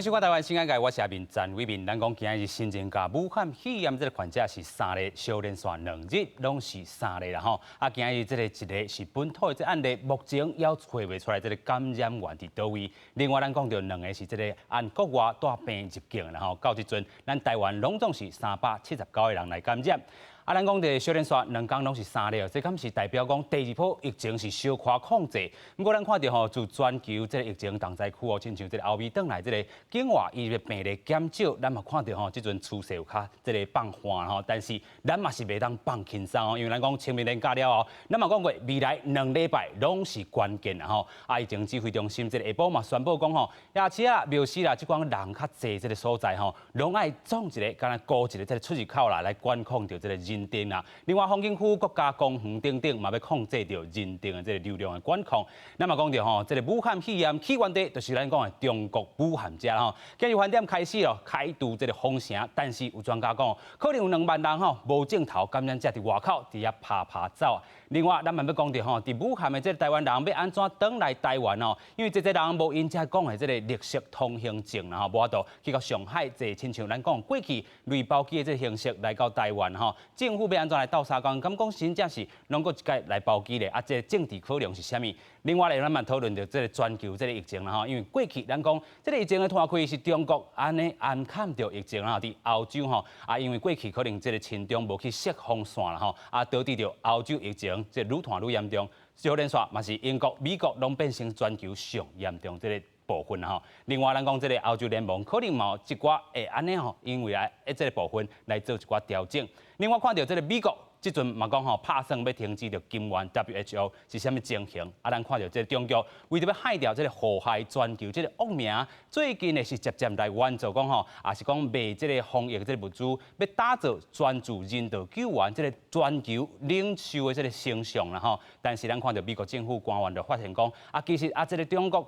欢迎收看台湾新闻台，我是阿明陈伟民。咱讲今日新增加武汉肺炎这个患者是3例，小连续2日拢是3例啦吼。今日这个一例是本土的这案例，目前也找袂出来这个感染源伫倒位。另外，咱讲到2个是这个按国外带病入境啦吼，到即阵咱台湾拢总是379个人来感染。咱讲的小连续2天拢是3例，这敢是代表讲第2波疫情是小可控制。不过咱看到吼，自全球这个疫情重灾区哦，亲像这个欧美转来这个境外伊的病例减少，咱嘛看到吼，即阵趋势有较这个放缓吼，但是咱嘛是袂当放轻松哦，因为咱讲清明年假了后，咱嘛讲过未来2礼拜拢是关键啦吼。疫情指挥中心这个下晡嘛宣布讲吼，夜市啦、庙市啦，即款人较济这个所在吼，拢爱种一个，敢若高一个这个出入口啦，来管控着这个人丁啦。另外，风景区、国家公园等等嘛要控制着人丁的这个流量的管控。咱嘛讲着吼，这个武汉肺炎起源地就是咱讲的中国武汉遮啦吼。今日饭店开始咯，开除这个封城，但是有专家讲，可能有2万人吼无镜头感染者伫外口伫遐爬走。另外，咱嘛要讲着吼，伫武汉的这个台湾人要安怎转来台湾哦？因为这人无因遮讲的这个绿色通行证啦吼，无法度去到上海坐，亲像咱讲过去类包机的这个形式来到台湾吼，政府要安怎来斗相共？敢讲真正是拢个一届来包机咧？这政治考量是啥物？另外咧，咱嘛讨论到这个全球这个疫情啦吼，因为过去咱讲这个疫情的拖开是中国安尼暗砍着疫情啦，伫欧洲吼因为过去可能这个群众无去设防线啦吼，导致着欧洲疫情这愈拖愈严重。小连续嘛是英国、美国拢变成全球上严重这个部分吼。另外，咱讲这个欧洲联盟可能嘛一寡会安尼吼，因为这个部分来做一寡调整。另外，看到这个美国。即阵嘛讲吼，拍算要停止着金元 WHO 是啥物情形？咱看到这个中国为着要害掉这个祸害全球这个恶名，最近呢是渐渐来援助讲吼，也是讲卖这个防疫这个物资，要打造专注人道救援这个全球领袖的这个形象啦吼。但是咱看到美国政府官员就发现讲，其实这个中国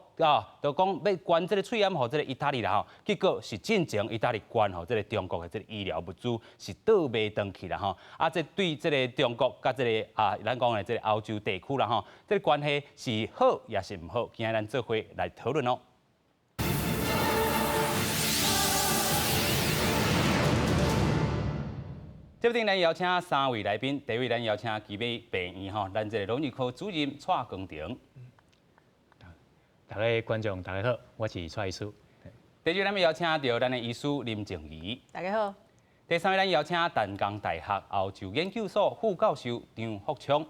就讲要捐这个喙炎互这个意大利啦吼，结果是进前意大利捐互这个中国的这个医疗物资是倒卖回去啦吼。这对这个中国甲这个咱讲的这个欧洲地区啦吼，这个关系是好也是唔好，今日咱做伙来讨论哦。这边咱邀请3位来宾，第一位咱邀请奇美病院吼，咱这个荣誉科主任蔡光庭。大家观众大家好，我是蔡医师。第二位咱邀请到咱的医师林静怡。大家好。第3位，咱邀请淡江大学欧洲研究所副教授张福昌。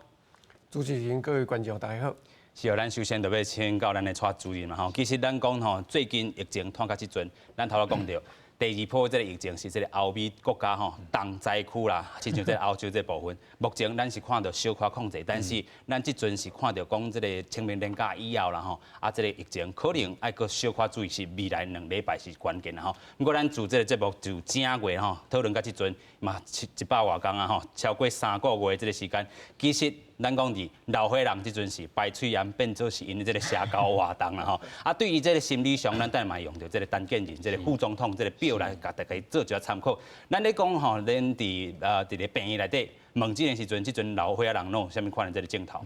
主持人、各位观众，大家好。是哦，咱首先就要请教咱的蔡主任嘛吼。其实咱讲吼，最近疫情拖到即阵，咱头仔讲到第2波这个疫情是这个欧美国家吼重灾区啦，亲像这个欧洲这部分，目前咱是看到小可控制，但是咱即阵是看到讲这个清明年假以后啦吼，这个疫情可能爱个小可注意是未来2礼拜是关键啦吼。不过咱自这个节目就正月吼讨论到即阵嘛100多天啊吼，超过3个月这个时间，其实。咱讲伫老岁人即阵是排喙炎变做是因为这个社交活动啦吼，对于这个心理上，咱等嘛用着这个陈建仁这个副总统这个表来甲大家做一下参考。咱咧讲吼，咱伫伫个病院内底问这件时阵，即阵老岁人拢有啥物款的这个镜头？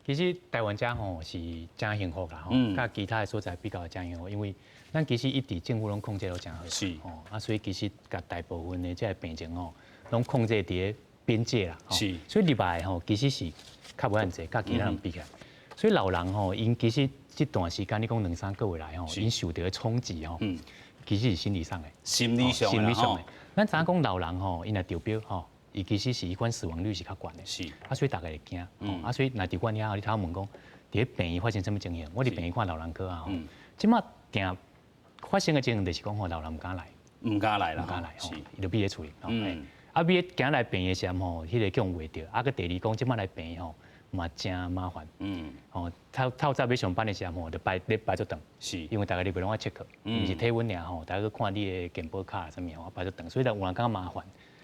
其实台湾遮吼是真幸福啦吼，甲其他的所在比较真幸福，因为咱其实一直政府拢控制得真好，是吼所以其实甲大部分的这个病情吼，拢控制伫个边界啦，是，所以入来吼其实是较无按济，甲其他人比起来，所以老人吼，因其实这段时间你讲2、3个月来吼，因受到冲击吼，其实是心理上的，心理上的。咱知影讲老人吼，因来投标吼，伊其实是伊款死亡率是较悬的，是，所以大家会惊，所以若伫阮遐，你头问讲，伫咧病院发生什么情形？我伫病院看老人科啊，即马定发生的情形就是讲吼，老人唔敢来，唔敢来啦，唔敢来，是，伊就闭咧厝里，要行来病院时吼，迄个叫袂着，个第2讲即马来病院吼，嘛真麻烦，透早要上班的时候吼，就排足长，是，因因为大家你袂拢爱 check，毋是体温尔吼，大家去看你的健保卡啥物吼，排足长，所以有人感觉麻烦，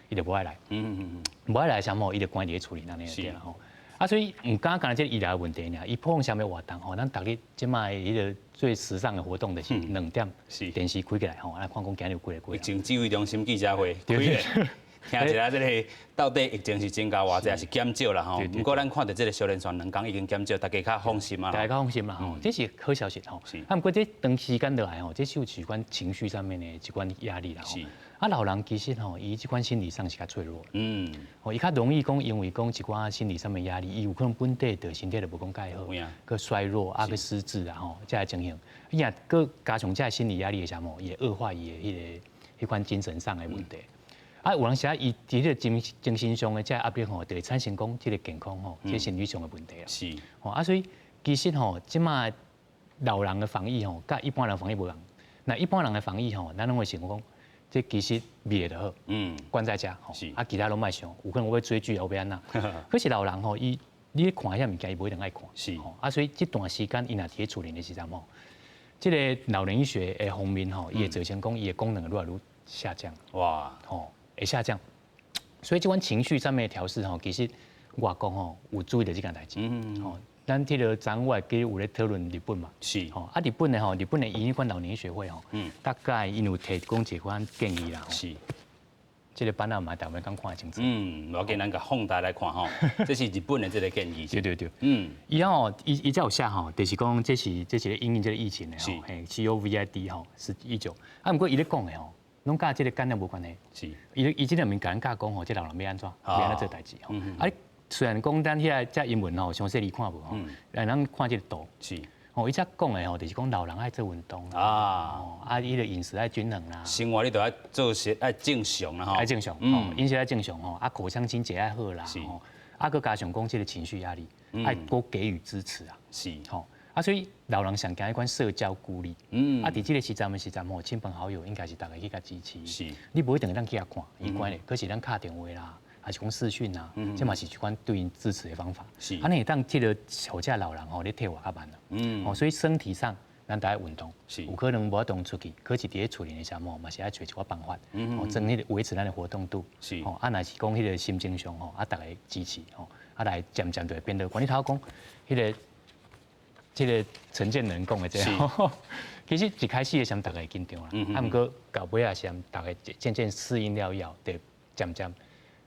伊就无爱来，无爱来的时候吼，伊就关伫咧厝里安尼就对啦吼。所以唔敢讲这医疗问题尔，伊普通啥物活动吼，咱逐日即卖迄个最时尚的活动就是2点，电视开起来吼，来看讲今日有几个。疫情指挥中心记者会，听一下这个到底疫情是增加偌济，还是减少啦吼？不过咱看到这个小连线2天已经减少，大家较放心啊。大家较放心啦吼，这是好消息吼。啊，不过这长时间落来吼，这是有关情绪上面的一款压力啦吼。啊，老人其实吼，伊这款心理上是较脆弱。伊较容易讲，因为讲一寡心理上面压力，伊有可能本地的身体就无讲介好，佮衰弱啊，佮失智啊吼，这个情形。伊也佮加上这心理压力的啥物，也恶化伊的迄款精神上的问题。啊，有人时伊伫个精神上的这压力吼，就会产生讲这个健康吼，这心理上的问题啊。是。啊，所以其实吼，即卖老人的防疫吼，甲一般人防疫无同。那一般人的防疫吼，咱拢会想讲。这其实灭就好，关在家吼，啊，其他拢卖上，有可能我要追剧后边呐。可是老人吼，你看遐物件，伊不一定爱看，是吼。啊，所以这段时间伊若伫处理的时阵吼，这个老人医学的方面吼，伊会造成讲伊的功能愈来愈下降。哇，吼，会下降。所以这款情绪上面的调试吼，其实我讲吼，有注意到这件代志。吼。咱迄个昨我记有咧讨论日本嘛，是吼啊日本的吼，日本的医馆老年学会吼，大概因有提供一款建议啦，是，这个版啊嘛，大家刚看清楚。我给咱个放大来看吼，这是日本的这个建议。对。伊吼伊才有写吼，就是讲这是个因应这个疫情的吼，嘿 COVID 吼19，啊，不过伊咧讲的吼，拢甲这个感染无关系。是，伊这个面甲咱讲吼，这老人要安怎做代志吼，啊。虽然讲咱遐只英文吼，详细你看无吼，咱看这个图是，哦，伊只讲的吼，就是讲老人爱做运动啊，伊的饮食爱均衡啦，生活你都要做些爱正常啦吼，爱正常，饮食爱正常吼，啊，口腔清洁爱好啦，吼，啊，佮加上讲这个情绪压力，爱多给予支持啊，是，吼，啊，所以老人想讲一款社交孤立，啊，伫这个时阵吼，亲朋好友应该是大家去甲支持，是，你不一定咱去遐看，伊关的，可是咱敲电话啦。还是讲视讯啊，这嘛是一款对应支持的方法。是，啊，你当这个好家老人吼，你退活较慢了。哦，所以身体上咱大家运动，是，有可能无动出去，可是伫咧处理的时候嘛是爱找一个办法，哦，整迄个维持咱的活动度。是，哦，啊，若是讲迄个心情上吼，啊，大家支持吼，啊，来渐渐就会变乐观。你头讲，迄个陈建仁讲的这样，其实一开始的时候大家会紧张啦，啊，不过到尾啊时候大家渐渐适应了以后，就渐渐。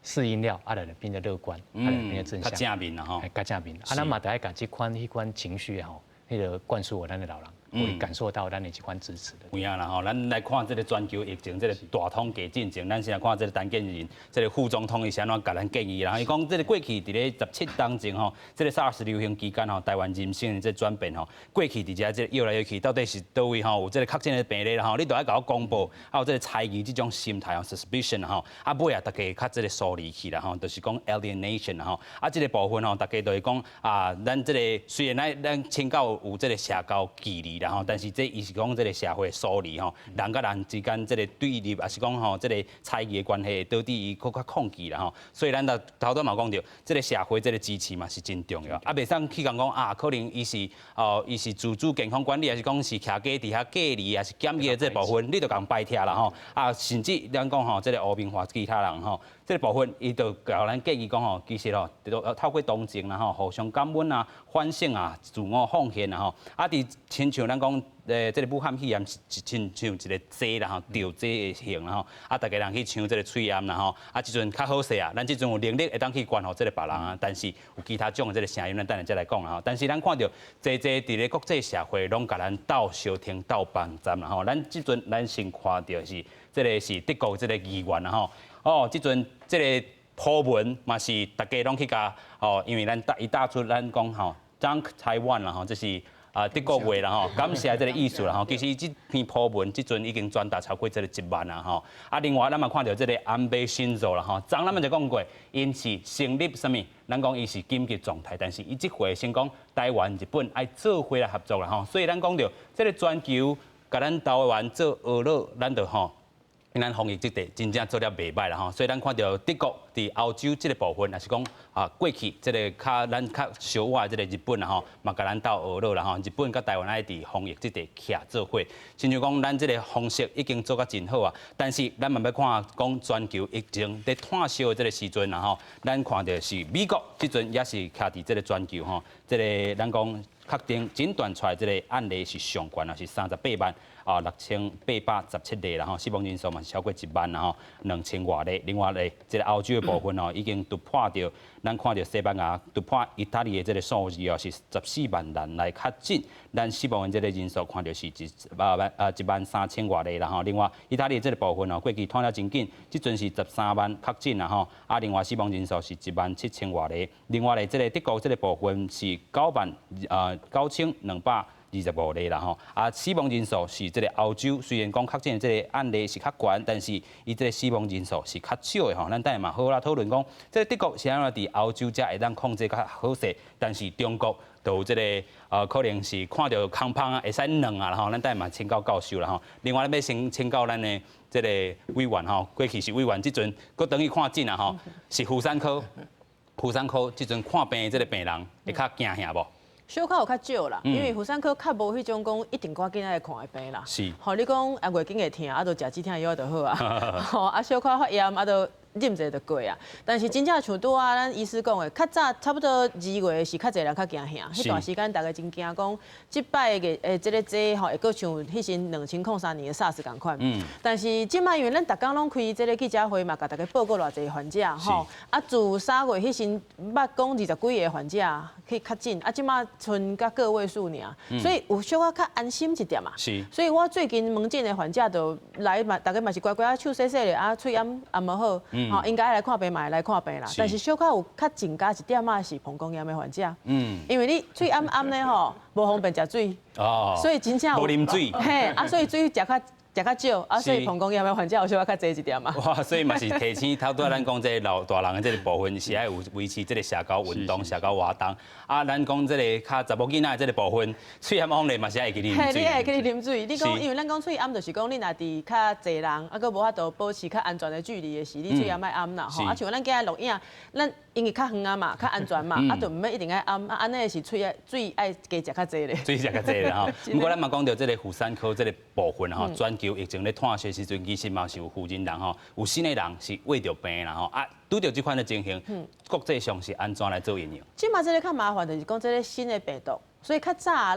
适应了，啊，来变得乐观，啊，来变得正向，较正面啦吼，较正面。啊，咱嘛得爱甲这款情绪吼，迄个灌输我咱的老人，会感受到咱的这款支持的。有影啦吼，咱来看这个全球疫情这个大统计进程，咱先来看这个陈建仁，这个副总统伊是安怎甲咱建议啦。伊讲这个过去伫咧17当前吼，这个 SARS 流行期间吼，台湾人性的这转变吼，过去伫遮这摇来摇去，到底是倒位吼有这个确诊的病例啦吼，你都要甲我公布，还有这个猜疑这种心态吼 ，suspicion 吼，啊尾啊大家较这个疏离去啦吼，就是讲 alienation 吼，啊这个部分吼，大家都会讲啊，咱这个虽然咱请教有这个社交距离啦吼，但是这伊是讲这个社会疏离吼，人甲人之间这个对立，也是讲吼这个猜疑的关系，导致伊更较抗拒啦吼。所以咱头拄嘛讲到，这个社会这个支持嘛是真重要。啊，袂使去讲啊，可能伊是自主健康管理，还是讲是徛家伫遐隔离，还是检疫的这部分，你就共拜拆啦吼。啊，甚至咱讲吼，这个污名化其他人吼，这个部分伊就教咱建议讲吼，其实吼，透过同情啦吼，互相感恩啊、反省啊、自我奉献啊吼。啊，伫亲像咱讲。这个武汉肺炎是亲像一个剂啦吼，吊剂的型啦吼，啊，大家人去抢这个喙炎啦吼，啊，即阵较好势啊，咱即阵有能力会当去管好这个别人啊，但是有其他种的这个声音，咱等下再来讲啦吼。但是咱看到侪伫咧国际社会拢甲咱斗相挺、斗帮站啦吼，咱即阵咱先看到是这个是德国这个议员啦吼，哦，即阵这个普文嘛是大家拢去甲哦，因为咱伊打出咱讲吼，Thank Taiwan 啦吼，这是。啊，德国话啦吼，感谢这个意思啦吼。其实这篇普文即阵已经传达超过这个1万啦吼。啊，另外咱嘛看到这个安倍晋三啦吼，昨咱们就讲过，因是成立什么？咱讲伊是紧急状态，但是伊即回先讲台湾、日本爱做伙来合作啦吼。所以咱讲到这个全球，甲咱台湾做娱乐，咱就吼。咱防疫这地真正做了袂歹啦吼，所以咱看到德国伫欧洲这个部分，也是讲啊过去这个咱较小我这个日本啦吼，嘛甲咱斗娱乐啦吼，日本甲台湾爱伫防疫这地徛做伙，亲像讲咱这个方式已经做甲真好啊，但是咱嘛要看讲全球疫情在炭烧的这个时阵啦吼，咱看到是美国即阵也是徛伫这个全球吼，这个咱讲确定诊断出来这个案例是上悬啊，是38万。6817例啦吼，死亡人数嘛是超过1万啦吼，2000外例。另外咧，这个欧洲的部分哦，已经突破到，咱看到西班牙突破意大利的这个数字哦，是14万人来确诊，咱死亡的这个人数看到是13000外例啦吼。另外，意大利这个部分哦，过去拖了真紧，即阵是13万确诊啦吼，另外死亡人数是17000外例。另外咧，这个德国这个部分是9225例啦吼，死亡人数是这个欧洲，虽然讲确诊的这个案例是较悬，但是伊这个死亡人数是较少的吼。咱等下嘛好啦讨论讲，这个德国是安怎伫欧洲才会当控制较好势，但是中国就有这个可能是看到空胖啊会使软啊啦吼。咱等下嘛请教教授啦吼。另外要先请教咱的这个委员吼，过去是委员，即阵佫等于看诊啊吼，是妇产科即阵看病的这个病人会较惊吓无？小可有较少啦，因为妇产科较无迄种讲一定赶紧来看的病啦。是，吼你讲月经会痛，就食止痛药就好啊。吼小可发炎，就啉一下就过啊。但是真正像拄咱医师讲的，较早差不多2月是较侪人较惊吓，迄段时间大家真惊讲，即摆嘅这个剂吼会佫像迄时2003年的 SARS 共款。但是即摆因为咱逐工拢开这个记者会嘛，甲大家报告偌济患者吼，自3月迄时捌讲20几个患者去确诊，即摆剩甲个位数尔，所以有小可较安心一点嘛。是。所以我最近门诊的患者就来嘛，大家嘛是乖乖手洗洗的，喙炎也无好。吼，应该来看病嘛，来看病啦。但是小可有较增加一点仔是膀胱炎的患者。因为你喙暗暗的吼，无方便食水，所以真正无啉水。嘿，所以水食较少，所以膀胱炎的患者有小可较济一点嘛。哇，所以嘛是提醒头拄仔咱讲这个老大人的这个部分是爱有维持这个社交运动、社交活动。咱讲这个较查某囡仔的这个部分，喙炎方面嘛是爱去啉水。嘿，你爱去啉水。你讲，因为咱讲喙炎就是讲你若伫较济人，佮无法度保持较安全的距离的时，你喙炎爱暗啦吼。像咱今日录影，咱因为较远啊嘛，较安全嘛，就唔免一定爱暗。安尼是水爱加食较济咧。水食较济啦吼。不过咱嘛讲到这个妇产科这个部分吼，全球疫情咧探血时阵，其实嘛是有妇人人吼，有新的人是胃着病啦吼。拄到这款的情形，国际上是安怎来做应用？即马这个较麻烦，就是讲这个新的病毒。所以较早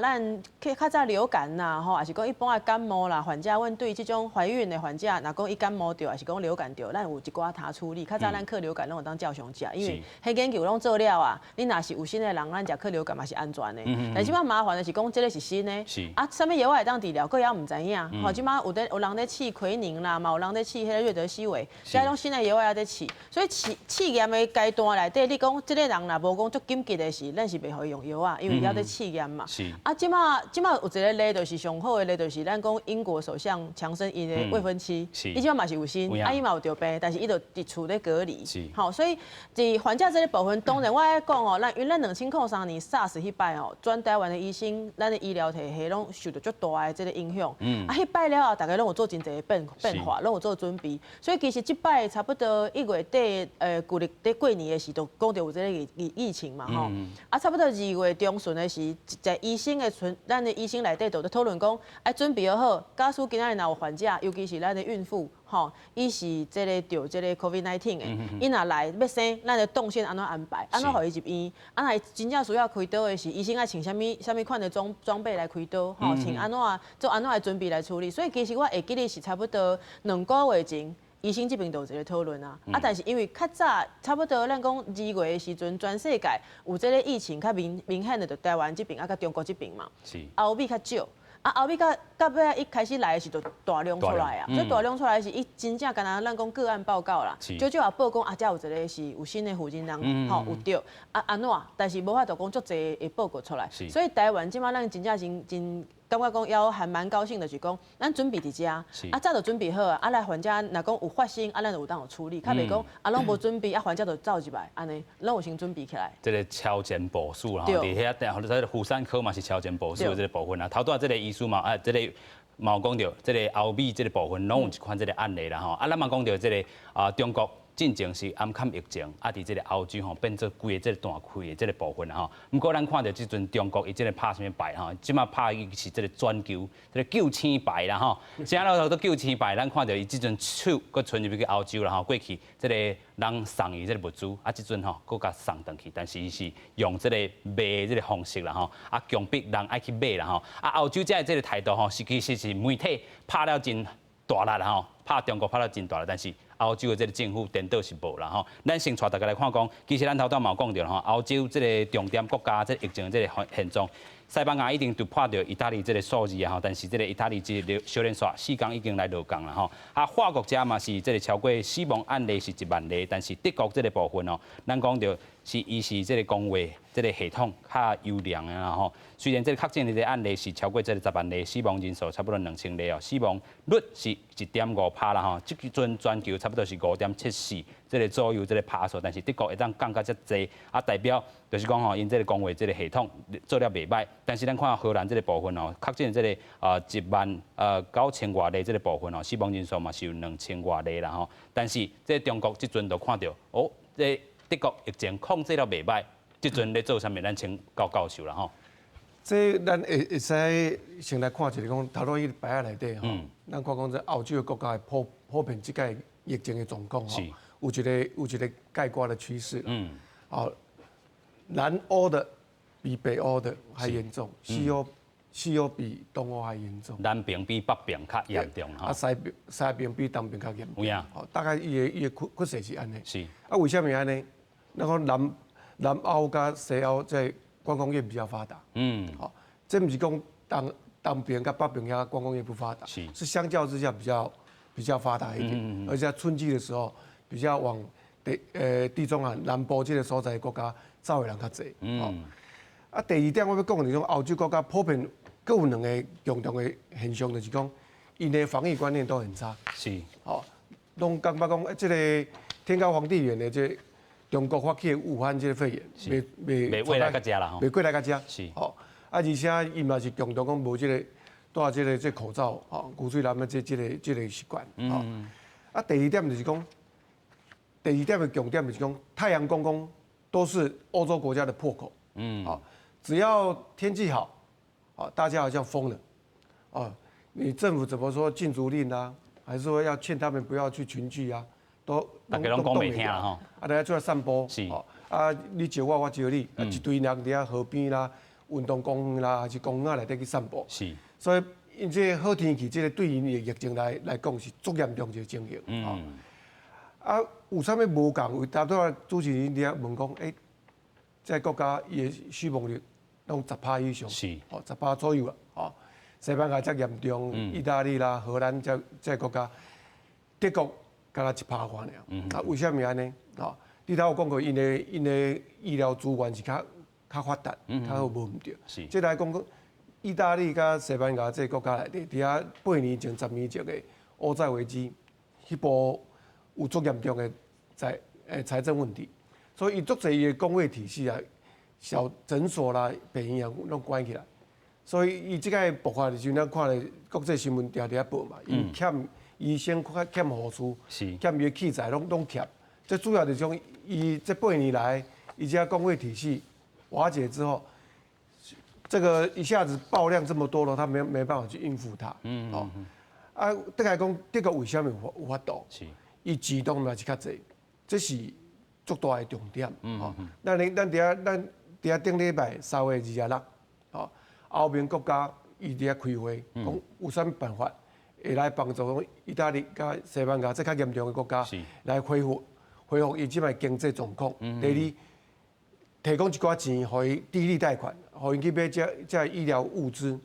流感呐，吼，也是讲一般的感冒啦，患者阮对这种怀孕的患者，若讲伊感冒着，也是讲流感着，咱有一寡他处理。较早咱克流感拢有当照常食，因为迄研究拢做了啊。你若是有新的人，咱食克流感嘛是安全的。但即马麻烦的是讲，这个是新的，啥物药会当治疗，佫也毋知影。吼，即马有人咧试奎宁啦，嘛有人咧试迄个瑞德西韦，即种新的药也在试。所以试验的阶段内底，你讲这个人若无讲足紧急的是，咱是袂互伊用药啊，因为还在试验嘛。即马有一个例，就是上好的例，就是咱讲英国首相强生伊的未婚妻，伊即马嘛是有新，伊嘛有着病，但是伊就伫厝咧隔离。好，所以伫患者这个部分，当然我爱讲哦，因为咱2003年 SARS 迄摆哦，全台湾的医生，咱的医疗体系拢受到足大的这个影响。迄摆了后，大家拢有做真侪变化，拢有做准备。所以其实即摆差不多1月底，旧历伫过年的时，就讲到有这个疫情嘛吼。差不多2月中旬的时，在医生的咱的医生内底就在讨论讲，爱准备好，假使今仔日若有患者，尤其是咱的孕妇，吼，伊是这个得这个 COVID-19 的，伊若来要生，咱的动线安怎安排，安怎互伊入院，若真正需要开刀的是，医生爱穿啥物款的装备来开刀，吼，穿安怎来准备来处理。所以其实我会记得是差不多2个月前。医生这边就有一个讨论啊，但是因为较早差不多咱讲2月的时阵，全世界有这个疫情较明显的，就台湾这边甲中国这边嘛，欧美较少。欧美到尾一开始来的时就大量出来啊，所以大量出来是伊真正敢若咱讲个案报告啦，少少也报讲遮有一个是有新的妇人人吼有着安怎，但是无法度讲足侪会报告出来，所以台湾即马咱真正真。感觉讲要还蛮高兴的，就是讲咱准备伫遮，早就准备好啊，来患者若讲有发生，咱就有当有处理，较袂讲拢无准备，患者就走入来，安尼拢有先准备起来。这个超前部署啦，伫遐或者妇产科嘛是超前部署的这个部分啦。头拄这个医师嘛，这个嘛有讲到，这个欧美这个部分拢有一款这个案例啦吼。咱嘛讲到这个中国。进前是暗坎疫情，啊，伫这个欧洲吼变做规个这个大开的这个部分吼。不过咱看到即阵中国伊这个拍什么牌吼，即马拍伊是这个全球这个9000牌啦吼，啥了都9000牌，咱看到伊即阵手搁存入去欧洲啦吼，过去这个人送伊这个物资，啊，即阵吼搁甲送转去，但是伊是用这个卖这个方式啦吼，啊，强迫人爱去买啦吼，啊，欧洲这个态度吼，是其实是媒体拍了真大力啦吼，拍中国拍了真大力，但是欧洲的这个政府颠倒是无啦吼。咱先带大家来看讲，其实咱头头嘛有讲到吼，欧洲这个重点国家这个疫情的这个现状，西班牙已经突破到意大利这个数字啊吼，但是这个意大利这个小连续4天已经来落降啦吼。啊，法国这嘛是这个超过死亡案例是1万例，但是德国这个部分哦，咱讲到是伊是这个公卫这个系统较优良的啦吼。虽然这个确诊的这个案例是超过这个10万例，死亡人数差不多2000例哦，死亡率是1.5%啦吼。即阵全球差不多是5.74这个左右这个趴数，但是德国会当降到遮济，啊代表就是讲吼，因这个公卫这个系统做了袂歹，但是咱看荷兰这个部分哦，确诊这个19000外例这个部分哦，死亡人数嘛是有2000外例啦吼。但是这中国即阵就看到哦，这德国疫情控制了袂歹，即阵咧做啥物，咱请教教授啦吼。这咱会使先来看一个讲，头路迄个牌仔内底吼，咱看讲这欧洲的国家普遍即届疫情的状况吼，有一个概括的趋势。好，南欧的比北欧的还严重，西欧比东欧还严重。南边比北边较严重哈。啊，西边比东边较严重。有影。好，大概伊的趋势是安尼。是。啊，为什么安尼？咱讲南欧甲西欧在观光业比较发达。好，这不是讲东边跟北边遐观光业不发达，是相较之下比较发达一点，而且在春季的时候比较往地中海南部这个所在的国家走的人较济。啊，第二点我要讲的是讲欧洲国家普遍各有两个共同的现象，就是讲因的防疫观念都很差。是。好，拢感觉讲这个天高皇帝远的这中国发起的武汉这个肺炎，未过来到遮啦吼。未过来到遮。是。好，啊，而且伊嘛是共同讲无这个戴这口罩，吼，鼓吹人们这个习惯。啊，第二点就是讲，第二点的重点就是讲，太阳公公都是欧洲国家的破口。好，只要天气好，好，大家好像疯了，啊，你政府怎么说禁足令啊，还是说要劝他们不要去群聚啊，都大家拢讲袂听啦吼。啊，大家出来散步，是。啊，你招我，我招你，啊，一堆人伫遐河边啦、运动公园啦，还是公园内底去散步。是。所以，因这好天气，这个对因的疫情来讲是足严重一个情形。啊，有啥物无共？为大多主持人伫遐问讲，在国家伊的死亡率拢10%以上，是，哦，10%左右啊，哦，西班牙则严重，意大利啦、荷兰这国家，德国敢若1%款尔。啊，为什么安尼？哦，你头有讲过，因的医疗资源是较发达，较好无毋对。是。即来讲，意大利甲西班牙这国家内底，伫遐8年前、10年前的欧债危机，迄波有足严重的财政问题。所以，伊足侪伊的公卫体系啊，小诊所啦、病院拢关起来。所以，伊即个爆发的时候，咱看咧国际新闻常常报嘛，伊欠医生、欠护士、欠伊的器材拢欠。这主要就是讲，伊这8年来，伊这公卫体系瓦解之后，这个一下子爆量这么多了，他没办法去应付它。啊，倒来讲，德国为什么有法度？伊机动嘛是较济，这是足大的重点。咱伫遐顶礼拜3月26，欧盟国家伊伫遐开会，讲有啥物办法会来帮助意大利甲西班牙这较严重的国家来恢复伊即摆经济状况。第二，提供一寡钱，互伊低利贷款，互伊去买这医疗物资。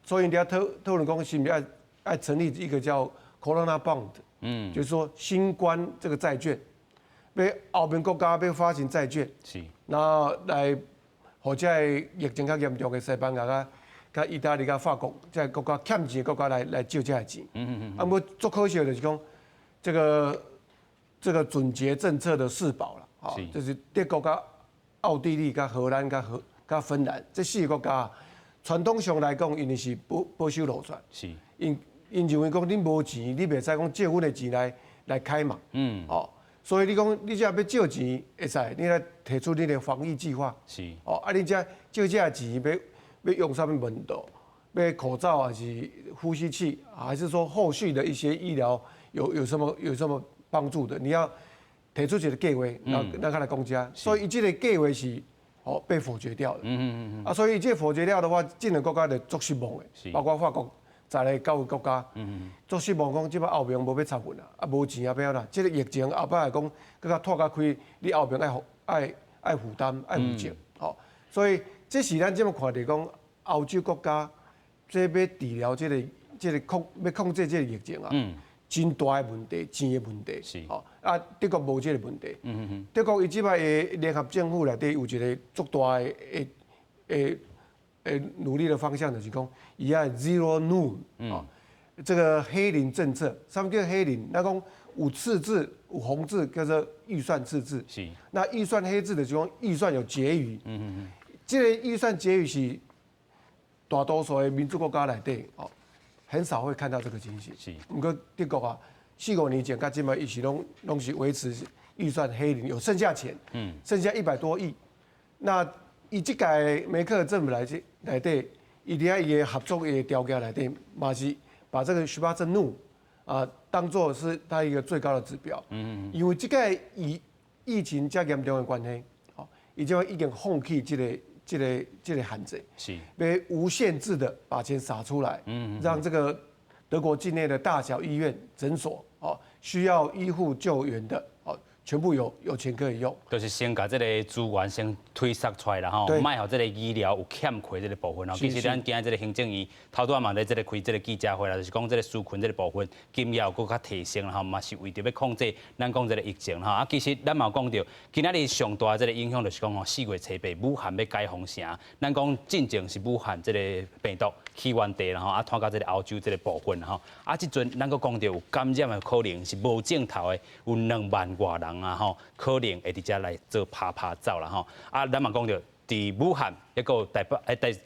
所以伫遐讨论讲，是不是要成立一个叫 Corona Bond，就是说新冠这个债券。要欧盟国家要发行债券，然后来或者疫情较严重的西班牙、甲意大利、甲法国这国家欠钱的国家来借这个钱。啊，不足可惜的就是讲，这个准结政策的4保啦，就是德国、甲奥地利、甲荷兰、甲芬兰这4个国家，传统上来讲，因是保守路线。因认为讲，恁无钱，你袂使讲借阮的钱来开嘛。所以你讲你只要借钱会使，你来提出你的防疫计划。是。哦，啊，你借这钱要用什么门道？要口罩还是呼吸器，还是说后续的一些医疗有什么帮助的？你要提出一个计划，然后来公家。所以这个计划是被否决掉的。啊，所以这否决掉的话，这两个国家就足失望的，包括法国在内9个国家，足失望讲即摆后面无要插运啦，啊无钱啊要啦。这个疫情后摆来讲，更加拓较开，你后面爱负担爱负责。好，所以这是咱这么看嚟讲，欧洲国家。这要治疗要控制这个疫情啊，真大的问题，钱的问题。是。哦，啊，德国无这个问题。德国伊即摆的联合政府内底有一个足大的努力的方向，就是讲伊要 zero noon 啊，这个黑零政策。什么叫黑零？那讲有赤字、有红字，叫做预算赤字。是。那预算黑字的就讲预算有结余。这个预算结余是。大多数的民主国家内底，很少会看到这个情形。是。不过德国啊，4、5年前，到今嘛，伊是拢是维持预算黑零，有剩下钱，剩下100多亿。那以这届梅克尔政府内底，伊伫伊的合作的条件内底，嘛是把这个18震怒当做是他一个最高的指标。因为这届疫情这严重的关系，已经放弃这个限制，是，要无限制的把钱撒出来，让这个德国境内的大小医院、诊所，需要医护救援的，全部有钱可以用。就是先把这个资源先推塞出来啦吼，卖好这个医疗有欠缺这个部分。其实咱今日这个行政院头拄仔嘛在这个开这个记者会啦，就是讲这个纾困这个部分，金额更加提升啦吼，嘛是为着要控制咱讲这个疫情哈。啊，其实咱嘛讲到，今仔日上大这个影响就是讲吼，4月初8武汉要解封城，咱讲进前是武汉这个病毒起源地啦吼，啊，拖到这个欧洲这个部分啦吼，啊，即阵咱搁讲到有感染的可能是无镜头的，有2万多人啊吼，可能会伫遮来做拍走啦吼。啊，咱嘛讲到，伫武汉一个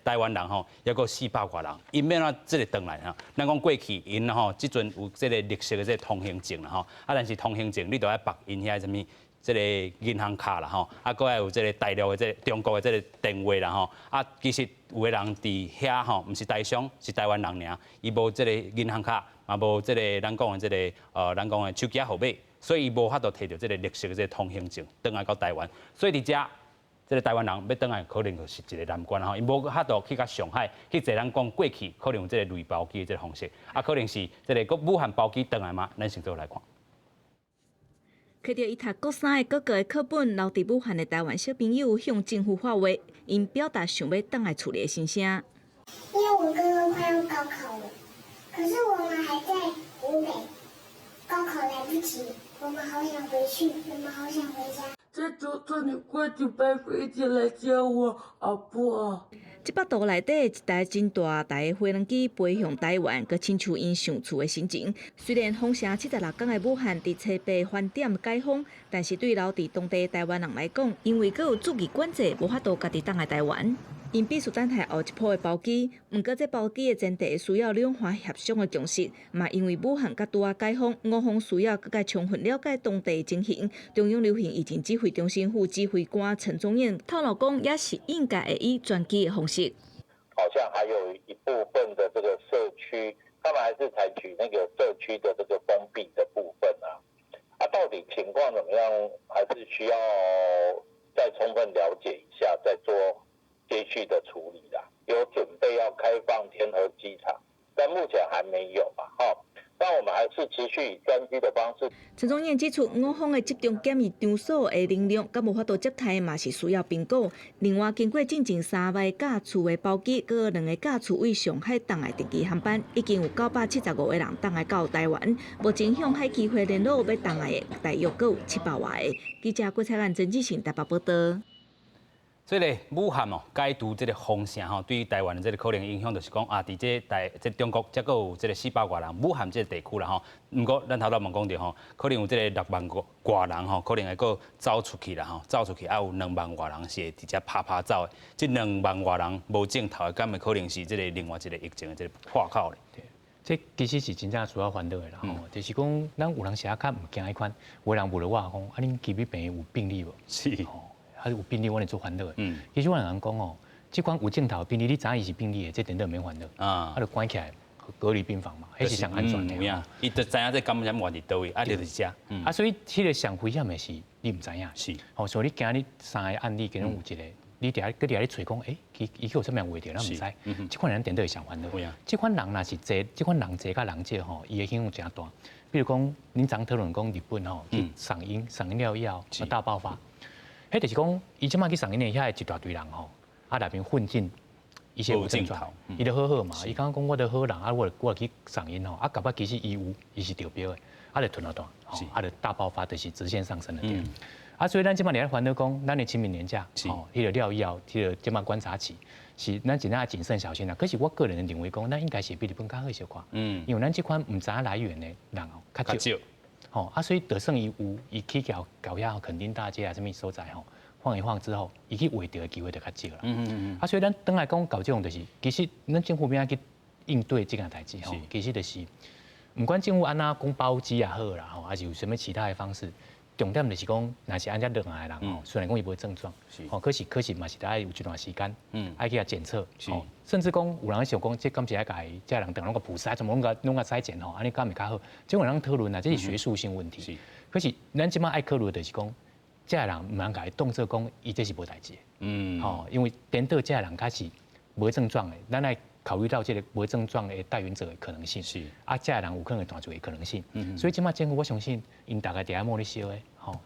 台湾人吼，一个400多人，因要怎这个转来啊？咱讲过去因吼，即阵有这个绿色的这个通行证啦吼，啊，但是通行证你都要绑因遐什么？这个银行卡啦吼，啊，搁还有这个大陆的这个中国的这个电话啦吼，啊，其实有的人伫遐吼，毋是台商，是台湾人尔，伊无这个银行卡，嘛无这个咱讲的这个咱讲的手机号码，所以伊无法度摕到这个绿色的这个通行证，转来到台湾，所以伫遮这个台湾人要转来，可能就是一个难关吼，伊无法度去到上海去坐咱讲过去可能有这个类包机的这个方式，啊，可能是这个武汉包机转来嘛，咱先做来看。摕到伊读国三的各个的课本，留伫武汉的台湾小朋友向政府发话，因表达想要倒来厝里的心声。因为我哥哥快要高考了，可是我们还在湖北，高考来不及，我们好想回去，我们好想回家。再求求你快点搬飞机来接我，好不好？这巴肚内底一台真大台的飞轮机飞向台湾，佮亲像因上厝的心情。虽然封城76天的武汉伫初8返点解封，但是对留伫当地的台湾人来讲，因为佮有注意管制，无法度家己倒来台湾。因必须等待后一波的包机，毋过这包机的前提需要两方协商的共识，嘛因为武汉佮拄啊解封，我方需要更加充分了解当地情形。中央流行疫情指挥中心副指挥官陈宗彦透露讲，也是应该会以专机的方式。好像还有一部分的这个社区，他们还是采取那个社区的这个封闭的部分啊，到底情况怎么样，还是需要再充分了解一下，再做接续的处理啦。有准备要开放天河机场，但目前还没有嘛，那我们还是持续以专机的方式。陈宗彦指出，我方的集中检疫场所的能量，甲无法度接待嘛是需要评估。另外，经过进前3摆架次的包机，佮2个架次为上海东的定期航班，已经有975个人东来到台湾。目前向海基会联络要东来的，大约佮有700外个。记者郭彩兰、曾志成台北报道。所以咧，武汉哦，解除这个封城吼，对于台湾的这个可能影响，就是讲啊，伫这中国，则佫有这个400多人，武汉这个地区啦吼。毋过咱头头问讲着吼，可能有这个6万多人吼，可能会佫走出去啦吼，走出去啊有2万多人是会直接拍走的。这2万多人无镜头的，敢会可能是这个另外一个疫情的这个破口咧。这其实是真正主要烦恼的啦，就是讲咱有人写较唔惊迄款，有人问了我讲，啊，恁隔壁病有病例无？是，还是有病例，我嚟做烦恼的。其实我人讲哦，这款有镜头病例，你知伊是病例的，这点都免烦恼啊，就关起来隔离病房嘛，迄是上安全的。伊就知影这感染源伫倒位，啊，就是遮。啊，所以迄个上危险的是你唔知影。是，所以你今日3个案例，其中有一个。你伫咧揣讲，伊有啥物样话题，咱唔知。这款人点都会想烦恼。这款人若是这款人这甲人这吼，伊的影响真大。比如讲，恁昨讨论讲日本吼去上映了以后，大爆发。迄就是讲，伊即摆去上映的遐一大堆人吼，啊内面混进一些无症状，伊就好嘛。伊刚刚讲我的好人啊，我去上映吼，啊，搞不其实伊是得标的，啊就吞了断，啊就大爆发，就是直线上升的点。啊，所以咱即摆咧烦恼讲，咱的清明年假，迄个了以后，迄个即摆观察期，是咱真正要谨慎小心啦。可是我个人认为讲，咱应该是比日本较好小可，因为咱即款唔知来源的人哦较少，啊，所以得胜伊去搞遐肯定大街啊，什么所在吼，晃一晃之后，伊去围着的机会就较少啦。啊，所以咱等来讲搞这种就是，其实咱政府边去应对这件代志吼，其实就是，唔管政府安怎讲包机也好啦，吼，还是有什么其他的方式。重点就是讲，若是安遮2个人，虽然讲伊无症状，可是嘛是得爱有一段时间，爱去甲检测，甚至讲有人想讲，这敢是爱甲伊这人等那个普筛，怎么弄个筛检吼，安尼敢会较好？这有人讨论啊，这是学术性问题。可是咱即摆爱考虑的是讲，这人唔通甲伊当作讲，伊这是无代志的，因为颠倒这人开始无症状的，咱来考虑到这个无症状的带源者的可能性，是啊，这人有可能传出的可能性，所以即摆政府我相信，因大概伫遐摸咧烧的，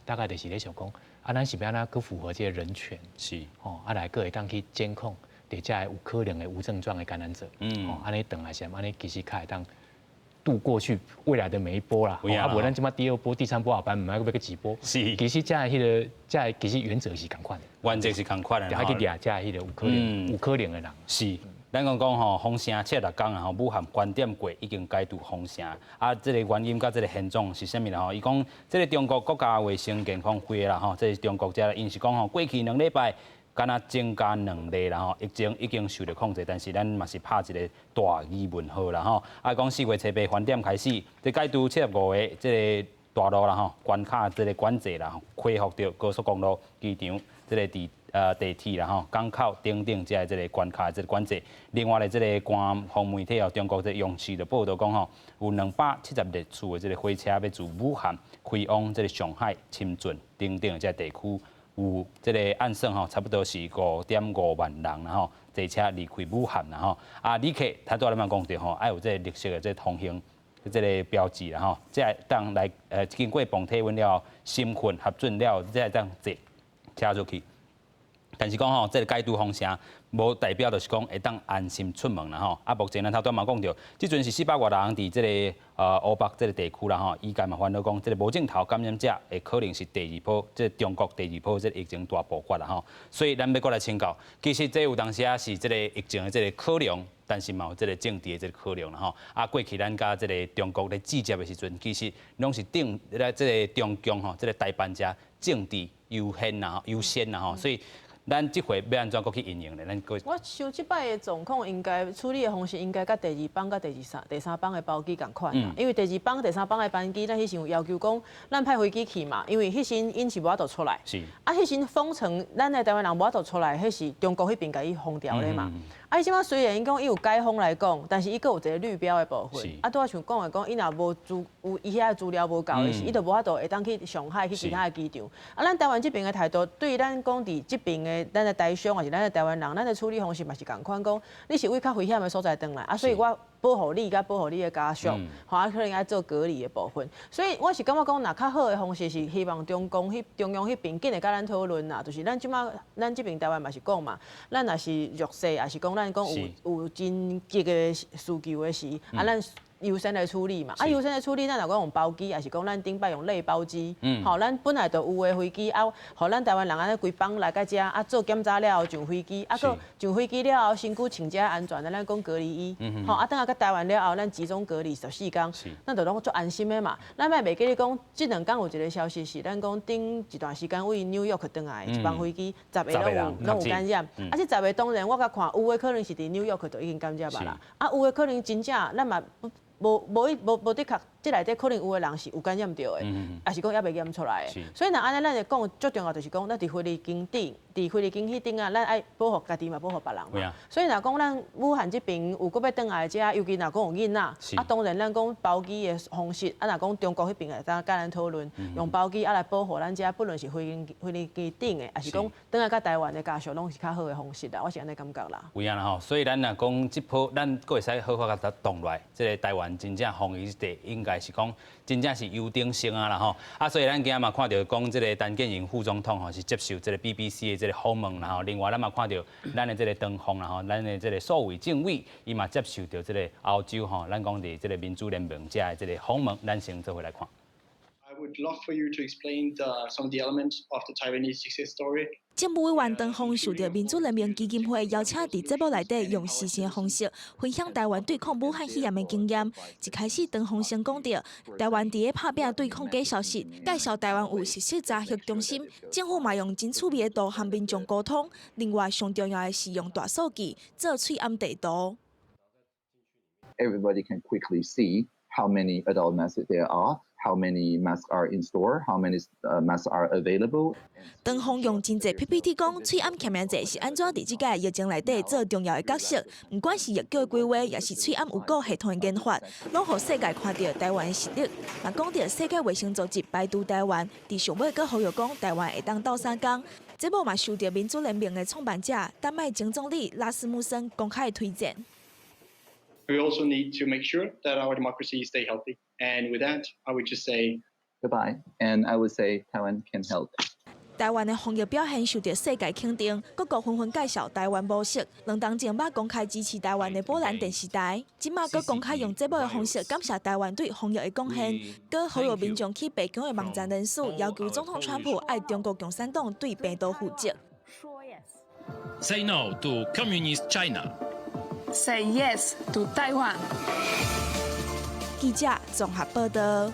大概就是咧想讲，啊，咱是要安怎去符合这个人权，是，啊来个会当去监控，伫遮有可能的无症状的感染者，安尼等来是安尼其实较会当度过去未来的每一波啦，啊，无咱即摆第2波、第3波后班，唔爱要几波，是，其实遮迄个其实原则是共款的，原则是共款的，还去掠遮迄个有可能的人，是。咱讲吼，风声76天啊，吼，武汉关店过已经解除风声，啊，这个原因甲这个现状是啥物啦？吼，伊讲这个中国国家卫生健康会啦，吼，这是中国遮，因是讲吼，过去2礼拜，敢若增加2例啦，吼，疫情已经受到控制，但是咱嘛是拍一个大疑问号啦，吼，啊，讲4月7号饭店开始，这解除75个这个大路啦，吼，关卡这个管制啦，恢复到高速公路、机场这个地铁啦吼，港口等等这个关卡这个管制。另外咧，这个官方媒体哦，中国这央视就报道讲吼，有270列次的这个火车要自武汉开往这个上海、深圳等等这地区，有这个按算吼，差不多是5.5万人啦吼，坐车离开武汉啦吼。啊，旅客他都来讲到吼，爱有这个绿色的这通行这个标志啦吼，这当来经过磅体温了，身份核准了，这当坐车出去。但是讲吼，这个解除风声，无代表就是讲会当安心出门啦吼。啊，目前咱头拄嘛讲到，即阵是400多人伫这个乌北这个地区啦吼，伊家嘛烦恼讲，这个无镜头感染者会可能是第2波，即中国第2波这个疫情大爆发啦吼。所以咱要过来请教，其实这有当时啊是这个疫情的这个考量，但是嘛有这个政治的这个考量啦吼。啊，过去咱甲这个中国咧季节的时阵，其实拢是定咧这个中共吼，这个代办者政治优先啦吼，所以。咱即回要安怎过去运用咧？咱我想即摆的状况应该处理的方式应该甲第2班、甲第三班的包机共款啦。因为第2班、第3班的班机，咱迄时有要求讲，咱派飞机去嘛，因为迄时因是无法度出来。是。啊，迄时封城，咱的台湾人无法度出来，迄是中国迄边甲伊封掉咧嘛。啊，伊即摆虽然因讲伊有解封来讲，但是伊佫有一个绿标的部分。啊，拄仔像讲的讲，伊若无有伊遐资料无够的时，伊就无法度会当去上海去其他的机场。啊，咱台湾这边的态度，对咱讲伫这边的咱的台商，还是咱的台湾人，咱的处理方式嘛是共款讲，你是为较危险的所在回来，啊，所以我保护你，甲保护你的家属，啊，可能爱做隔离的部分。所以我是感觉讲，若较好的方式是希望中央迄边紧来甲咱讨论啦，就是咱即马咱这边台湾嘛是讲嘛，咱若是弱势，也是讲咱讲有真急的需求的时，啊，咱优先来处理嘛，啊，优先来处理，咱若讲用包机，也是讲咱顶摆用类包机，吼，咱本来就有的飞机，啊，互咱台湾人安尼规帮来甲遮，啊，做检查了后上飞机，啊，搁上飞机了后，身躯穿遮安全的，咱讲隔离衣，吼，啊，等下甲台湾了后，咱集中隔离14天，咱就拢做安心的嘛。咱卖袂记你讲，这2天有一个消息是，咱讲顶一段时间为纽约去转来一班飞机，10个拢有感染，啊，这10个当然我甲看有的可能是伫纽约就已经感染吧啦，啊，有的可能真正咱嘛。无的确，这内底可能有的人是有感染到的，也是讲也未验出来的。所以那安尼，咱就讲最重要就是讲，咱伫菲律宾顶，伫菲律宾迄顶啊，咱爱保护家己嘛，保护别人嘛。所以若讲咱武汉这边有搁要转来者，尤其若讲有囡仔，啊，当然咱讲包机的方式，啊，若讲中国迄边会当甲咱讨论，用包机啊来保护咱遮，不论是菲律宾顶的，还是讲转来甲台湾的家属，拢是较好的方式啦。我是安尼感觉啦。有影啦吼，所以咱若讲这波，咱搁会使好好甲它动落来。这个台湾真正防疫地应该是讲真正是优等生啊啦吼。啊，所以咱今日嘛看到讲这个陈建仁副总统吼是接受这个 BBC 的这个访问啦吼。另外咱嘛看到咱的这个东方啦吼，咱的这个数位政委伊嘛接受到这个欧洲吼，咱讲伫这个民主联盟遮的这个访问，咱先做回来看。I would love for you to explain some of the elements of the Taiwanese success story. 政务委员陈峰受到民主人民基金会邀请，伫节目内底用视讯方式分享台湾对抗武汉肺炎的经验。一开始，陈峰先讲到，台湾伫咧拍拼对抗假消息，介绍台湾有实施查核中心，政府嘛用真趣味的度和民众沟通。另外，上重要的是用大数据做喙暗地图。Everybody can quickly see how many adult masks there are. How many masks are in store? How many masks are available? 陈峰用真侪 PPT 讲，喙暗欠命者是安怎伫即个疫情内底做重要的角色。不管是疫苗的规划，也是喙暗有够系统的研发，拢互世界看到台湾的实力。若讲到世界卫生组织排除台湾，伫上尾阁呼吁讲台湾会当斗相共。节目嘛受到民主联盟的创办者丹麦前总理拉斯穆森公开推荐。We also need to make sure that our democracy stay healthy. And with that, I would just say goodbye. And I would say Taiwan can help. 台湾的防疫表现受到世界肯定，各国纷纷介绍台湾模式。2当前捌公开支持台湾的波兰电视台，今麦阁公开用节目的方式感谢台湾对防疫的贡献，阁呼吁民众去北京的网站人数，要求总统川普爱中国共产党对病毒负责。Say no to communist China. Say yes to Taiwan. 记者综合报道。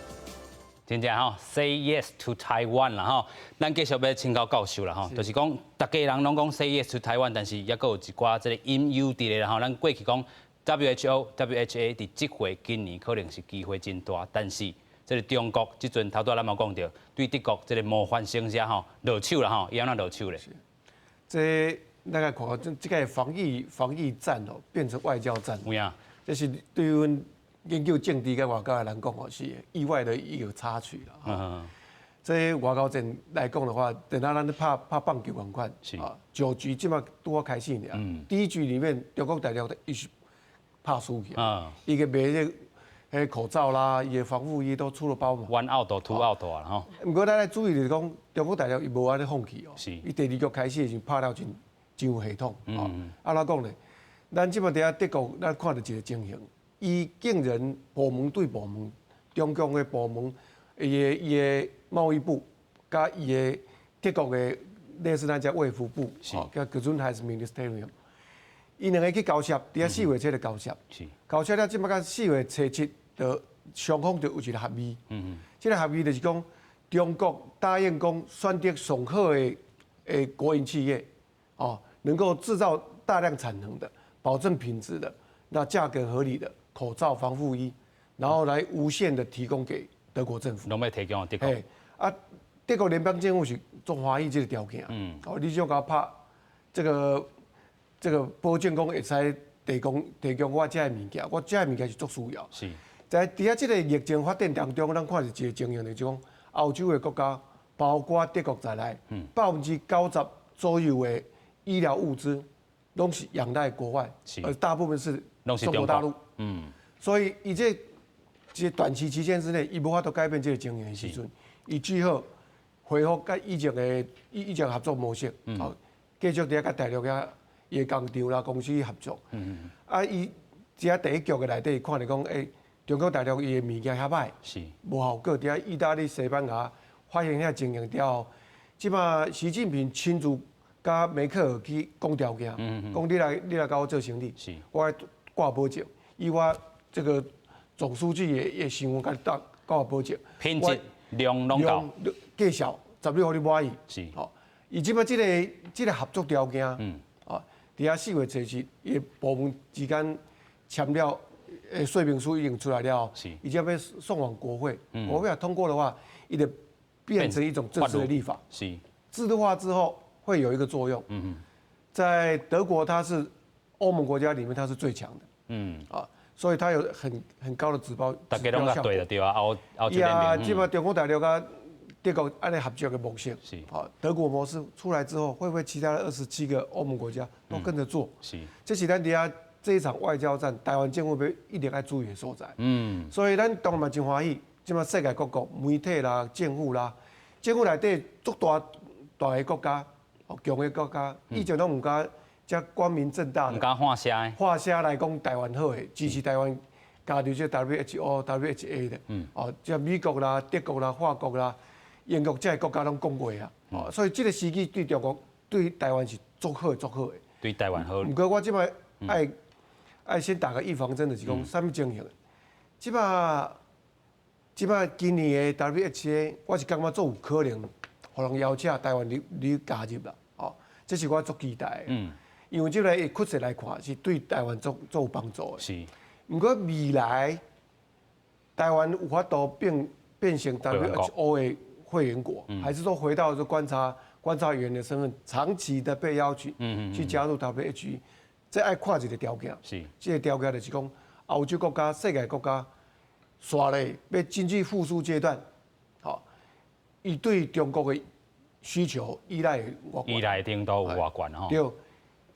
真正吼 ，Say yes to Taiwan 啦吼，咱继续要请教教授啦吼，就是讲大家人拢讲 Say yes to Taiwan， 但是也阁有一寡这个隐忧伫咧啦吼。咱过去讲 WHO、WHA 伫即回今年可能是机会真大，但是这个中国即阵头拄咱嘛讲到，对德国这个模范生者吼落手啦吼，伊安怎落手咧？这大概看到这个防疫战哦，变成外交战。有影，这是对于阮研究政治跟外交的人讲哦，是意外的一个插曲了。这外交战来讲的话，等到咱咧拍棒球同款，啊，9局即马拄好开始尔。第一局里面，中国大陆伊是拍输去，伊个卖迄口罩啦，伊个防护衣都出了包嘛。1 out 2 out 啊吼。不过咱来注意就是讲，中国大陆伊无安尼放弃哦。是。伊第2局开始的时候拍了真有系统。啊，怎讲呢？咱即马伫遐德国，咱看到一个情形。伊竟然部门对部门，中共的部门，伊的贸易部，甲伊的德国的类似咱只卫福部，叫 Gesundheitsministerium， 伊两个去交涉，伫遐4月7日交涉，交涉了，即摆到4月初7，就双方就有一个合议。这个合议就是讲，中国答应讲选择上好的国营企业，哦，能够制造大量产能的，保证品质的，那价格合理的。口罩、防护衣，然后来无限的提供给德国政府。拢要提供德国。啊，德国联邦政府是做欢喜这个条件。哦，你就甲拍这个保证讲会使提供我这的物件，我这的物件是足需要。是。在伫遐这个疫情发展当中，咱看是一个情形，就是讲欧洲的国家，包括德国在内，90%左右的医疗物资拢是仰赖国外，而大部分是中国大陆。所以伊这短期期间之内，伊无法度改变这个情形的时阵，伊最好恢复甲以前合作模式，好，继续伫甲大陆遐伊工厂啦、公司合作。啊，伊只第一局的内底看嚟讲，中国大陆伊的物件遐歹，无效果。伫遐意大利、西班牙发现遐情形了后，即马习近平亲自甲梅克尔去讲条件，讲你来甲我做生意，我来挂保证。以我这个总书记也想甲你我保证，品质量拢够，计小，16号你满意。是，好，伊即摆这个合作条件，伫遐4月17日，伊部门之间签了说明书已经出来了，已经被送往国会，国会通过的话，也得变成一种正式的立法。是制度化之后会有一个作用。在德国，它是欧盟国家里面它是最强的。所以它有很高的指标效果。对啊，基本中国大陆跟德国安尼合作的模式，德国模式出来之后，会不会其他的27个欧盟国家都跟着做？这是咱底下这一场外交战，台湾政府要一定要注意的所在。所以咱当然嘛真欢喜，即马世界各国媒体啦、政府啦，政府内底足大的国家、强的国家，以前拢唔敢遮光明正大的，唔敢画声，画声来讲台湾好的，支持台湾加入这 WHO、WHA 的。即美国啦、德国啦、法国啦。英国这些国家拢讲过啊，所以这个时机对中国、对台湾是足好的。对台湾好。不过我即摆爱先打个预防针，就是讲啥物情形。即摆今年的 WHA， 我是感觉做有可能，互人邀请台湾你加入啦。这是我足期待的。因为这个确实来看是对台湾足有帮助的。是。不过未来台湾有法度变成 WHO 的会员国，还是说回到这观察员的身份，长期的被邀请去加入 WHO， 这爱看一个条件。这个条件就是讲，欧洲国家、世界国家，刷咧要经济复苏阶段，伊对中国的需求依赖程度有偌悬吼。对，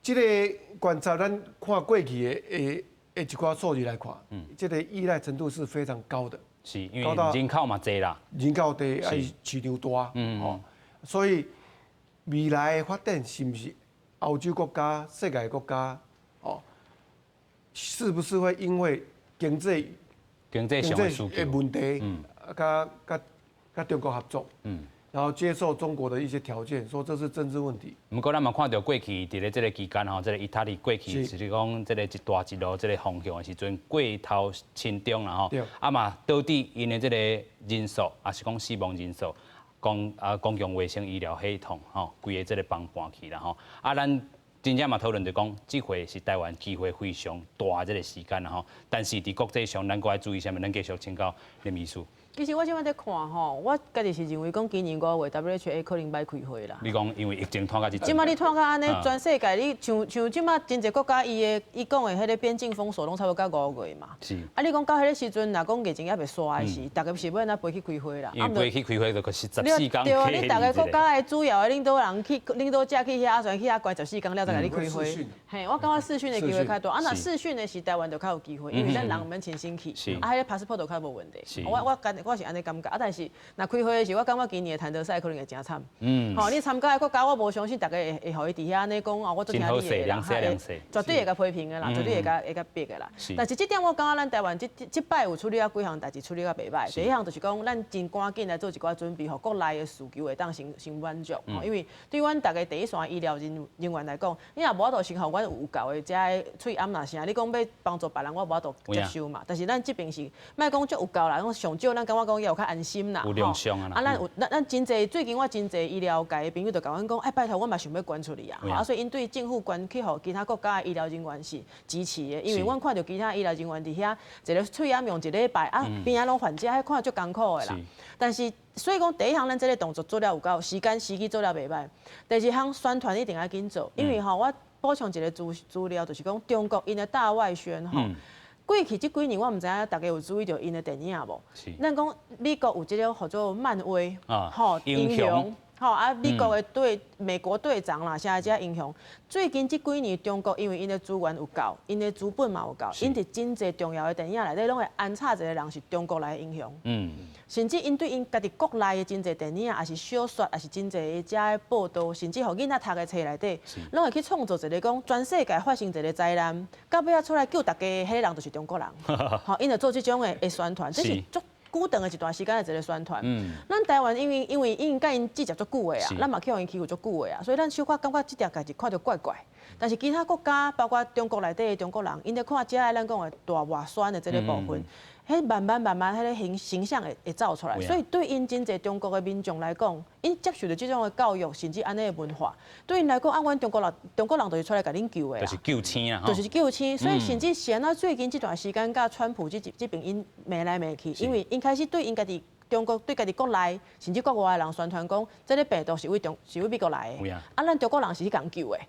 这个观察咱看过去的一寡数据来看，这个依赖程度是非常高的。是因为人口嘛多啦，人口多，还市场大，所以未来的发展是不是欧洲国家、世界国家，是不是会因为经济的问题，跟中国合作，然后接受中国的一些条件，说这是政治问题。不过咱嘛看到过去伫咧这个期间吼，这个意大利过去就是讲这个一大一路这个方向的时阵，过头亲中啦吼，嘛导致因的这个人数，也是讲死亡人数，公共卫生医疗系统吼，规个这个崩盘去啦吼。咱真正嘛讨论就讲，这回是台湾机会非常大的这个时间啦吼。但是伫国际上，咱搁要注意啥物？咱继续请教林秘书。其实我即摆在看吼，我家己是认为讲今年5月 WHA 可能歹开会啦。你讲因为疫情拖到即阵。即摆你拖到安尼，全世界你像即摆真侪国家伊讲的迄个边境封锁拢差不多到5月嘛。是。你讲到迄个时阵，若讲疫情还袂煞的时，大家是要安怎飞去开会啦？因为飞去开会就14天。对啊，你大家国家的主要的领导人去领导者去遐，全去遐关14天了再甲你开会。嘿，我感觉视讯的机会较大。若视讯的是台湾就较有机会，因为咱人免亲身去，迄个 passport 就较无问题。我是安尼感觉。但是，若开会的时候，我感觉今年的谭德赛可能会真惨。你参加的国家，我无相信大家会互伊伫遐安尼讲我做听你的啦，绝对会甲批评的啦，绝对会甲逼的啦。但是这点我感觉咱台湾这摆有处理啊几项代志，处理啊袂歹。第一项就是讲，咱真赶紧来做一寡准备，互国内的需求会当先满足。因为对阮大家第一线医疗人员来讲，你若无法度先互阮有够的遮喙暗若啥，你讲要帮助别人，我无法度接受嘛。但是咱这边是，莫讲足有够啦，讲上少咱感觉讲也有较安心。有量上啊！咱真侪最近我真侪医疗界的朋友就甲阮讲，拜托，我嘛想要捐出去啊！所以因对政府捐去互其他国家的医疗人员是支持的，因为阮看到其他医疗人员伫遐一个喙暗用一礼拜边仔拢患者，迄看足艰苦的啦。但是所以讲第一项咱这个动作做了有够，时机做了袂歹。第二项宣传一定要紧做，因为我补充一个资料，就是讲中国因的大外宣过去这几年，我唔知影大家有注意到因的电影无？咱讲美国有这个叫做漫威，英雄，美国的美国队长啦，啥遮英雄。最近这几年，中国因为因的资源有够，因的资本嘛有够，因伫真侪重要的电影内底，拢会安插一个人是中国来的英雄。甚至因对因家己国内的真侪电影，也是小说，也是真侪遮的报道，甚至互囡仔读的册内底，拢会去创造一个讲全世界发生一个灾难，到尾仔出来救大家，迄个人就是中国人。因就做这种的宣传，这是足久长的一段时间的一个宣传。咱台湾因为甲因计较足久的啊，咱嘛去互因欺负足久的啊，所以咱小可感觉这条代志看着怪怪。但是其他国家，包括中国内底的中国人，因咧看遮咱讲的大外宣的这个部分，慢慢，迄个形象会走出来。所以对因真侪中国的民众来讲，因接受着这种的教育，甚至安尼的文化，对因来讲，阮中国人就是出来甲恁救的就是救星啊，就是救星。所以甚至是安怎最近这段时间，甲川普这边因骂来骂去，因为因开始对因家己。中国对家己国内甚至国外的人宣传讲，这个病毒是为美国来的，咱中国人是去共救的。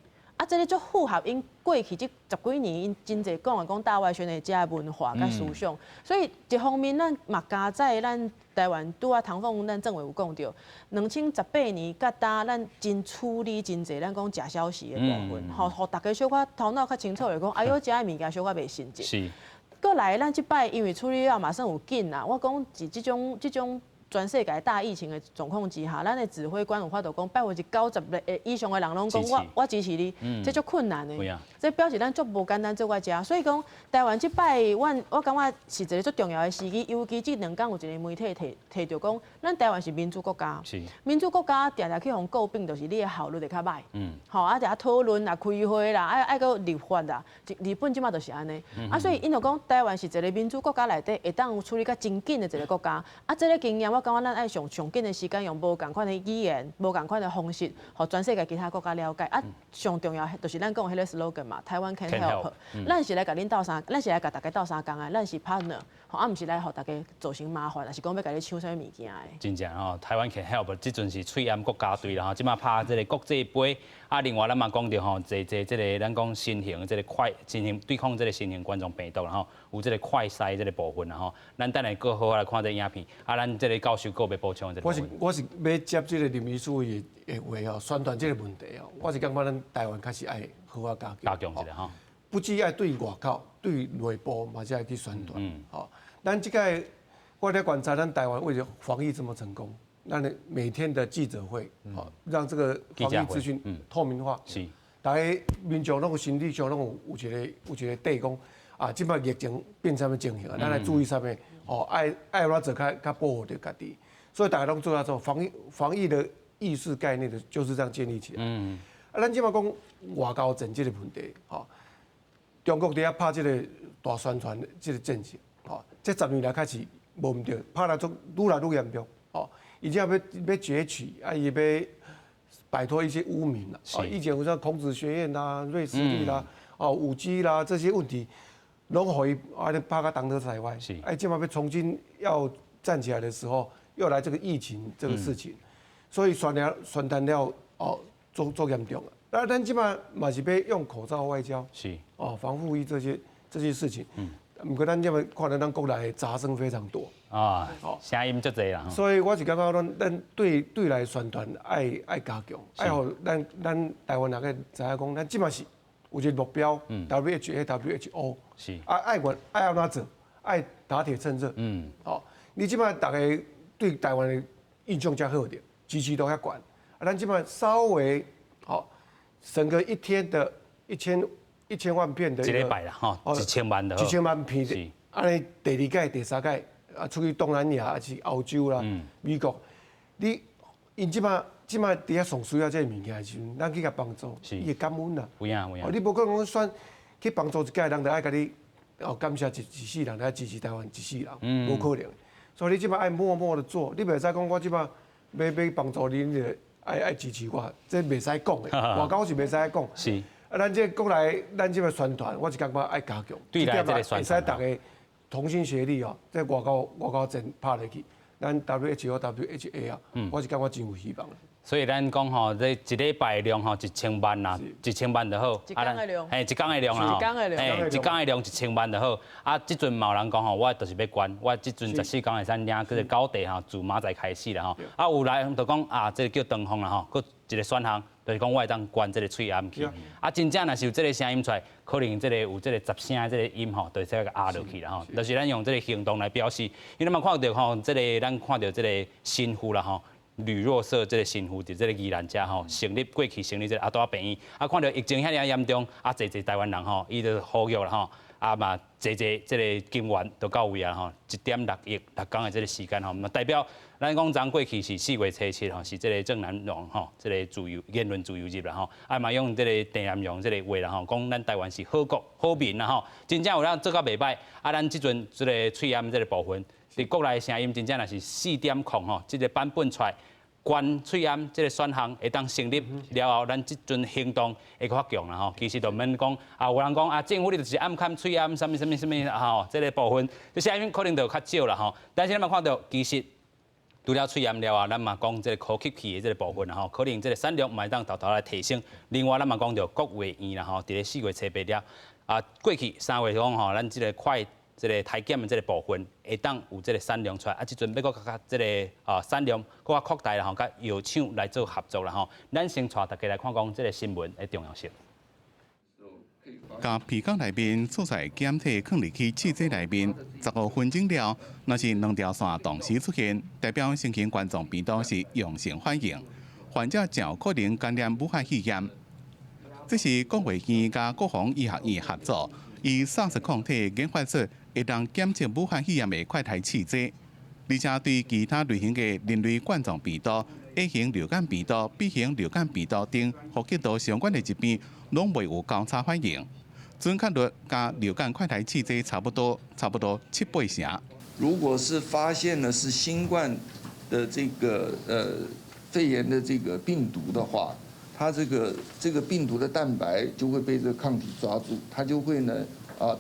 这个足符合因过去这10几年因真侪讲大外宣的这文化甲思想。所以一方面，咱嘛加在咱台湾拄唐凤咱政委有讲到，2018年甲咱真处理真侪咱讲假消息的部分，互大家小可头脑较清楚的讲，哎呦，这个物件小可袂信任。是。过来，咱即摆因为处理了马上有紧啦。我讲是这种全世界大疫情的状况之下，咱的指挥官有法度讲，百分之90以上的人拢讲我支持你，这足困难的。这表示咱足无简单做我遮。所以讲台湾即摆，我感觉是一个足重要的时机，尤其这2天有一个媒体提到讲，咱台湾是民主国家，民主国家常常去互诟病，就是你的效率会较歹。常常讨论啦、开会啦，爱个立法啦，日本即马就是安尼。所以因就讲台湾是一个民主国家内底会当处理较真紧的一个国家。这个经验我感觉咱爱上紧的时间，用无共款的语言、无共款的方式，互全世界其他国家了解。上重要就是咱讲迄个 slogan 嘛，台湾 can help。咱是来甲恁斗相，咱是来甲大家斗相共的，咱是 partner， 毋是来互大家造成麻烦，也是讲要甲你抢啥物件的。真正吼，台湾 can help， 即阵是翠岩国家队啦吼，即马拍即个国际杯。另外咱嘛讲到吼，即个咱讲新型即个新型对抗即个新型冠状病毒啦吼，有即个快筛即个部分啦吼，咱等下搁好来看这影片。咱即个教授搁要补充。我是要接即个林医师的话吼，宣传即个问题吼，我是感觉咱台湾开始爱好好加强一下吼，不只爱对外口、对内部嘛，才爱去宣传。吼，咱即个我在观察，咱台湾为了防疫这么成功。那每天的记者会，让这个防疫资讯透明化，是，大家民众拢有心理上拢有一个底讲，即摆疫情变啥物情形，咱来注意啥物，爱安怎做较保护着家己，所以大家拢做到防疫的意识概念的就是这样建立起来。咱即摆讲外交政治的问题，中国伫遐拍即个大宣传即个政策，这10年来开始无毋对，拍来做愈来愈严重，已经要攫取，伊要摆脱一些污名了。以前有像孔子学院啦、瑞士力啦、5G 啦这些问题，拢可以拍个当头台湾。今嘛要重新要站起来的时候，又来这个疫情这个事情，所以宣传了做严重了。那咱今嘛嘛是要用口罩外交，防护衣这些事情。不过咱今嘛看到咱国内的杂声非常多。声音足侪啦。所以我是感觉咱对来宣传爱加强，爱互咱台湾人个知影讲，咱即嘛是有一个目标，WHO 是爱安怎做，爱打铁趁热。你即嘛大家对台湾的印象较好点，支持度较悬，咱即嘛稍微省个一天的1000万片的一礼拜啦，吼，1000万的，1000万片的，安尼第2届、第3届。出去东南亚还是欧洲啦、美国，因即马伫遐上需要这物件的时阵，咱去甲帮助，伊会感恩啦。有影。你无可能选去帮助一届人，就爱甲你感谢一世人来支持台湾一世人，无可能。所以你即马爱默默的做，你袂使讲我即马要帮助你，你爱支持我，这袂使讲的。外交是袂使讲。是。咱这国内咱即马宣传，我是感觉爱加强。对来这个宣传。大家同心协力在外交战拍落去，咱 WHO、WHA 我是感觉真有希望。所以咱讲吼，这一礼拜量吼1000万啦，1000万就好。一天的量。一天的量啦。一天的量。一天的量1000万就好。即阵嘛有人讲吼，我就是要关，我即阵14天会使领嗰个高地吼，自明仔开始啦吼。有人就讲这个叫长风啦吼，佮一个选项。就是讲，我会当关这个喙暗去，真正若是有这个声音出来，可能这个有这个杂声这个音吼，就这个压落去啦吼。就是咱用这个行动来表示，因为咱嘛看到吼，这个咱看到这个新妇啦吼，吕若瑟这个新妇伫这个宜兰遮吼，过去成立这个阿大病院，看到疫情遐尔严重，侪台湾人吼，伊就呼吁啦吼。啊嘛，这个金源都到位啊吼，1.6亿6天的这个时间吼，嘛代表咱讲昨过去是4月初7吼，是这个郑南榕吼，这个自由言论自由日啦吼，啊嘛用这个郑南榕这个话啦吼，讲咱台湾是好国好民啦吼，真正有咱做到袂歹，啊咱即阵这个喙炎这个部分，伫国内声音真正也是4.0吼，这个版本出来。关喙炎这个选项会当成立了后，咱即阵行动会较强啦吼。其实就免讲啊，有人讲啊，政府你就是暗砍喙炎，什么吼，这个部分，这声音可能就较少啦吼。但是咱嘛看到，其实除了喙炎了后，咱嘛讲这个呼吸器的这个部分啦吼，可能这个产量嘛当头来提升。另外咱嘛讲到国卫院啦吼，伫咧4月初8了啊，过去3月讲吼，咱这个这个台检的这个部分，会当有这个产量出来，啊，即阵要搁较这个产量搁较扩大啦吼，甲药厂来做合作啦吼。咱先带大家来看讲这个新闻的重要性。甲鼻孔内面做出检体放入去试剂内面，15分钟了，若是2条线同时出现，代表新型冠状病毒是阳性反应，患者较有可能感染武汉肺炎。这是国卫院甲国防医学院合作，以SARS抗体研发出会当检测武汉肺炎的快筛试剂，而且对其他类型的人类冠状病毒、A 型流感病毒、B 型流感病毒等呼吸道相关的疾病，拢未有交叉反应。准确率甲流感快筛试剂差不多7-8成。如果是发现了是新冠的这个肺炎的这个病毒的话，它这个病毒的蛋白就会被这个抗体抓住，它就会呢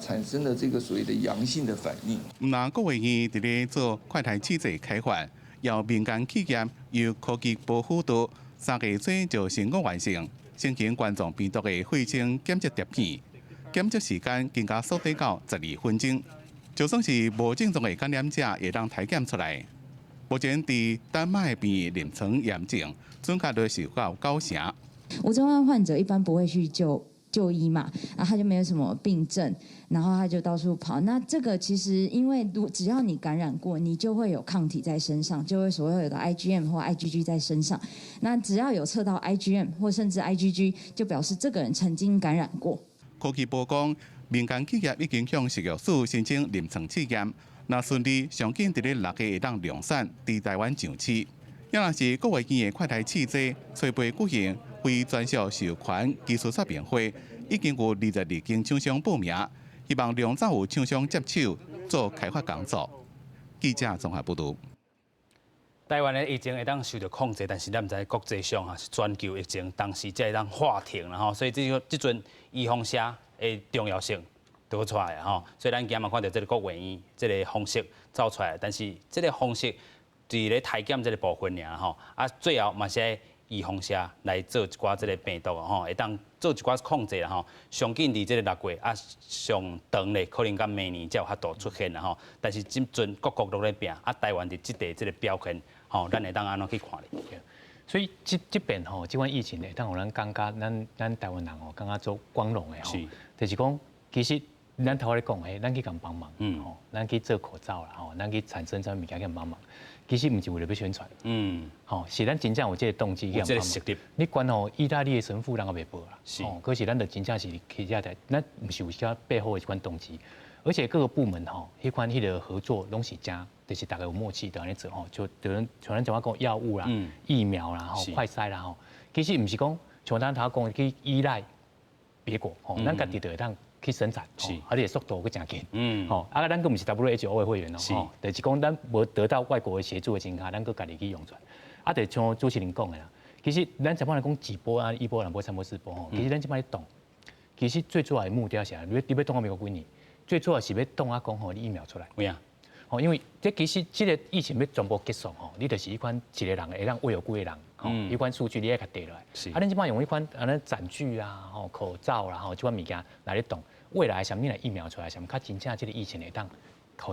产生了这个所谓的阳性的反应。那国卫院伫咧做快筛试剂开发，由民间企业由科技部辅导，3个月初就成功完成新型冠状病毒的血清检测碟片，检测时间更加缩短到12分钟。就算是无症状的感染者，也当体检出来。目前伫丹麦边临床验证，准确率是到9成。无症状患者一般不会去就医嘛，然后他就没有什么病症，然后他就到处跑。那这个其实因为只要你感染过，你就会有抗体在身上，就会所有的 IgM 或 IgG 在身上。那只要有测到 IgM 或甚至 IgG， 就表示这个人曾经感染过。科技部讲，民间企业已经向食药署申请临床试验，若顺利，上紧伫咧6个会当量产，伫台湾上市。要若是国卫院的快筛试剂，初步举行非专属授权技术说明会，已经有22间厂商报名，希望量早有厂商接手做开发工作。记者综合报道。台湾的疫情会当受到控制，但是咱毋知国际上是全球疫情，当时才会当化停啦吼，所以即阵预防社的重要性都出来吼，所以咱今日嘛看到这个国卫院这个方式走出来，但是这个方式伫咧体检这个部分尔吼，啊最后嘛是预防社来做一寡这个病毒吼，会当做一寡控制啦吼，上紧伫这个6月啊上长咧，可能到明年才有法度出现啦吼，但是即阵各国都咧拼，啊台湾伫即地这个表现。吼，咱会当安怎去看咧？所以这边吼，即款疫情咧，当互咱感觉咱台湾人吼，感觉做光荣的吼，就是讲其实咱头咧讲诶，咱去共帮忙，吼，咱去做口罩啦，吼，咱去产生啥物件去帮忙，其实毋是为了要宣传，吼，是咱真正有这个动机去帮忙。你管吼，意大利的神父人也袂报啦，吼，可是咱就真正是去遮台，咱毋是有遐背后的一款动机。而且各个部门吼，迄个合作拢是真，就是大家有默契的安尼做吼，就像咱讲讲药物啦、疫苗啦、吼快筛啦吼，其实毋是讲像咱头讲去依赖别国吼，咱家己就会当去生产，而且速度佫真紧，吼，啊咱佫毋是 WHO 的会员哦，就是讲咱无得到外国的协助的情况下，咱佫家己去用出来，啊，就像主持人讲的啦，其实咱一般来讲几波啊，1波、2波、3波、4波吼，其实咱即摆咧动，其实最主要的目标是啥？你要动到美国几年？最主要是要动啊，讲吼，你疫苗出来。有啊，吼，因为其实这个疫情要全部结束吼，你就是一款一个人会让喂有几个人，吼，一款数据你要甲得落来。是。啊，恁即摆用一款载具啊，吼，口罩啦，吼，这款物件来咧动，未来什么来疫苗出来，什么较真正这个疫情会当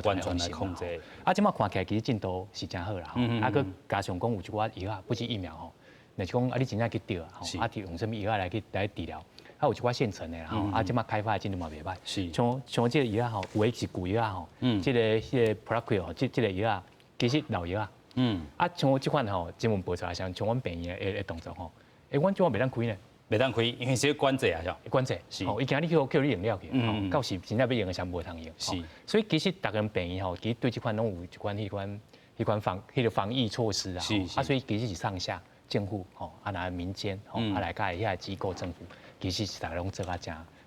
完全来控制。啊，即摆看起来其实进度是真好啦，吼，啊，佮加上讲有一寡药啊，不是疫苗吼，那是讲啊，你真正去得啊，吼，啊，用什么药来治疗。啊，有一寡现成的啦，吼，啊，即马开发的进度嘛袂歹，是，像这个药吼，有的是旧药吼，这个Plaquil 吼，这个药啊，其实老药啊，啊，像我即款吼，新闻报出来像阮病院的动作吼，阮怎啊袂当开呢？袂当开，因为是关节啊，关节是，伊今日叫你用了去，到时真正要用的时候无通用。是，所以其实大家病院吼，其实对这款拢有一款防疫措施啊，所以其实是上下政府吼，来民间吼，来甲遐机构政府，其实是大家拢做啊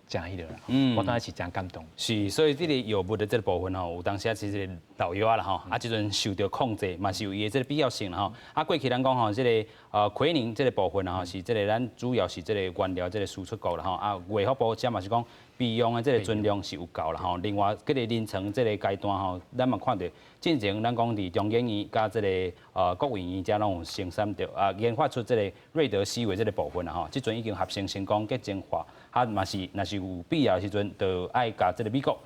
真迄个啦，我当然是真感动。是，所以这个药物的这个部分吼，有当时啊，其实老药啊啦吼，即阵受到控制，嘛是有伊的这个必要性啦吼。过去咱讲吼，这个奎宁这个部分吼，是这个咱主要是这个原料这个输出国啦吼。卫福部这嘛是讲备用的这个存量是有够啦吼。另外，这个临床这个阶段吼，咱嘛看到进前咱讲伫中研院甲这个国卫院遮拢有生产着研发出这个瑞德西韦这个部分啦吼。即阵已经合成功结晶化。嘛是，若是有必要的时阵，就爱甲这个美国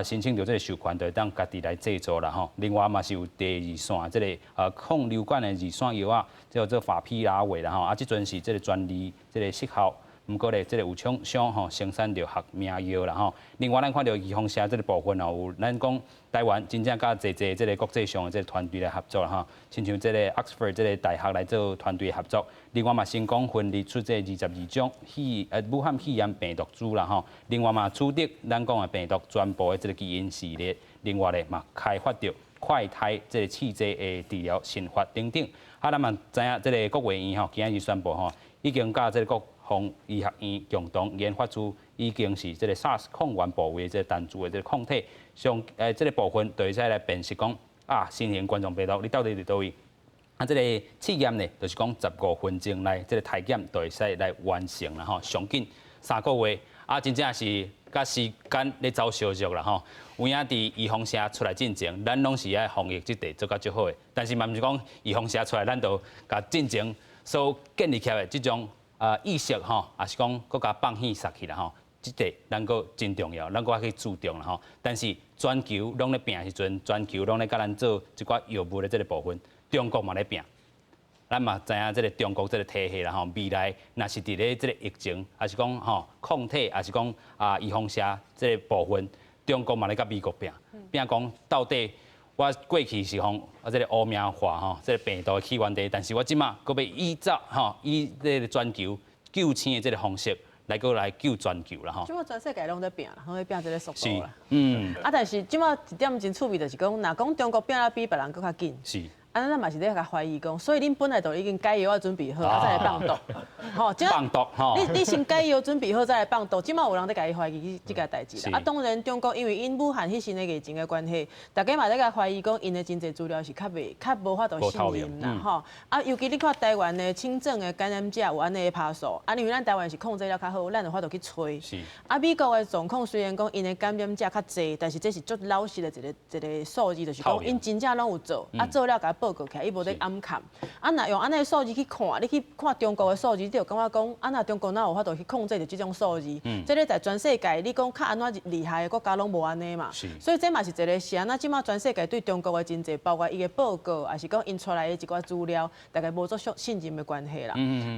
申请到这个授权，就当家己来制作啦吼。另外嘛是有第二线这个抗流感的二线药啊，叫做法匹拉韦啦吼。即阵是这个专利这个适效，毋过咧这个有厂商吼生产着合名药啦吼。另外咱看到预防车这个部分哦，有咱讲台湾真正甲侪这个国际上的这个团队来合作啦吼。亲像这个 Oxford 这个大学来做团队合作。另外嘛，成功分离出这22种武汉肺炎病毒株啦吼。另外嘛，取得咱讲的病毒全部的这个基因序列。另外咧嘛，开发着快胎这个气剂的治疗新法等等。咱嘛知影这个国卫院吼，今日宣布吼，已经甲这个国防医学院共同研发出已经是这个 SARS 抗原部位这个单株的这个抗体，这个部分就使来辨识讲新型冠状病毒你到底伫倒位。这个试验呢，就是讲15分钟内，这个体检就会使来完成啦吼，上紧3个月，真正是甲时间咧走相续啦吼。有影伫预防社出来进前，咱拢是爱防疫即地做甲足好的，但是嘛毋是讲预防社出来，咱就甲进前所建立起来的即种意识吼，也是讲搁甲放弃杀去啦吼。即地咱个真重要，咱个爱去注重啦吼。但是全球拢咧拼的时阵，全球拢咧甲咱做一寡药物的即个部分。中国嘛咧拼，咱嘛知影这个中国这个体系啦吼，未来若是伫咧这个疫情，还是讲吼抗体，还是讲预防社这个部分，中国嘛咧甲美国拼，拼讲到底我过去是讲这个污名化吼，这个病毒的起源地，但是我即马搁要依照吼以这个全球救星的这个方式来救全球啦吼。即马全世界拢在拼啦，拢在拼这个速度啦。但是即马一点真趣味就是讲，若讲中国拼啊比别人搁较紧。是。咱嘛是咧甲怀疑讲，所以恁本来就已经解药准备好，再来放毒。吼，放毒吼。你先解药准备好再来放毒，即马有人在甲伊怀疑即个代志啦。当然中国因为因武汉迄时的疫情的关系，大家嘛在甲怀疑讲，因的真侪资料是较无法度信任啦。吼，尤其你看台湾的轻症的感染者有安尼的趴数，因为咱台湾是控制了较好，咱有法度去吹。是。美国的状况虽然讲因的感染者较侪，但是这是足老实的一个数字，就是讲因真正拢有做，做了甲报告起来，伊无在暗藏。若用安尼数字去看，你去看中国的数字，你就感觉讲，若中国哪有法度去控制着这种数字？这个在全世界，你讲较安怎厉害的国家拢无安尼嘛。所以这嘛是一个是即马全世界对中国的真侪，包括伊的报告，还是讲因出来的一寡资料，大概无做信任的关系啦。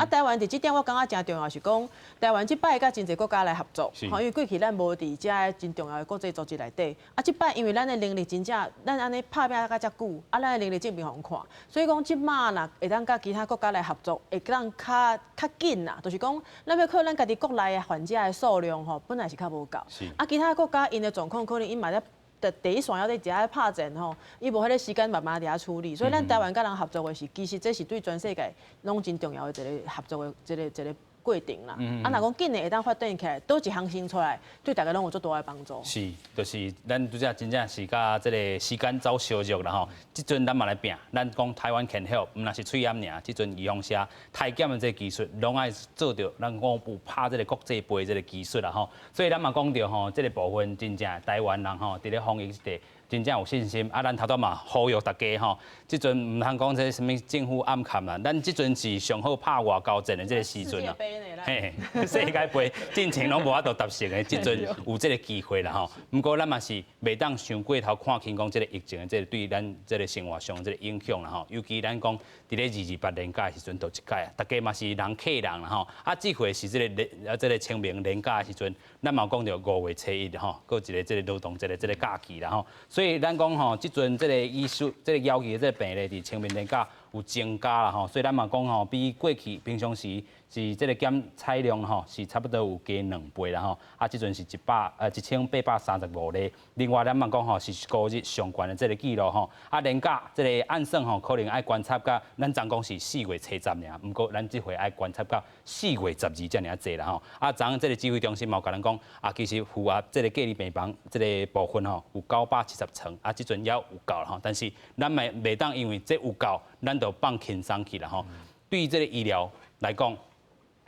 台湾伫这点我感觉真重要，是讲台湾即摆甲真侪国家来合作，因为过去咱无伫遮真重要的国际组织内底。即摆因为咱的能力真正，咱安尼拍拼甲遮久，咱的能力证明互看。所以讲，即马若会当甲其他国家来合作，会当较紧啦。就是讲，咱要靠咱家己国内的患者的数量吼，本来是较无够。其他国家因的状况可能因嘛在第一线要伫遮拍战吼，伊无迄个时间慢慢伫遐处理。所以咱台湾甲人合作的是，其实这是对全世界拢真重要的一个合作的一个过程啦。若讲紧的会当发展起来，倒一项新出来，对大家拢有足大的帮助。是，就是咱拄则真正是甲这个时间走相续啦吼。即阵咱嘛来拼，咱讲台湾 can help， 毋若是喙炎尔，即阵预防社体检的这个技术，拢爱做到，咱讲有拍这个国际杯这个技术啦吼。所以咱嘛讲到吼，这个部分真正台湾人吼，伫咧防疫地。真正有信心，咱头拄嘛呼吁大家吼，即阵毋通讲这什么政府暗砍啦，咱即阵是上好拍外交战的这个时阵啊。嘿，世界杯进前拢无法度达成的，即阵有这个机会啦吼。不过咱嘛是袂当想过头看轻讲这个疫情的这个对咱这个生活上这个影响啦吼。尤其咱讲伫咧228连假的时阵都一届啊，大家嘛是人客人啦吼。这回是这个清明连假的时阵，咱嘛讲到5月初1吼，搁一个这个劳动这个假期啦吼。所以咱讲吼，即阵这个医术、这个要求的这个病例伫清明年假有增加啦吼，所以咱嘛讲吼，比过去平常时是这个检采量吼是差不多有加2倍啦吼，啊，即阵是1835例。另外咱嘛讲吼是高日上悬的这个记录吼，啊，连假这个按算吼可能爱观察到咱昨讲是4月初10尔，不过咱这回爱观察到4月12这尔济啦吼。啊，昨这个指挥中心嘛有甲咱讲，啊，其实符合这个隔离病房这个部分吼有970床，啊，即阵也有够啦吼。但是咱袂当因为这有够，咱就放轻松去啦吼。对于这个医疗来讲，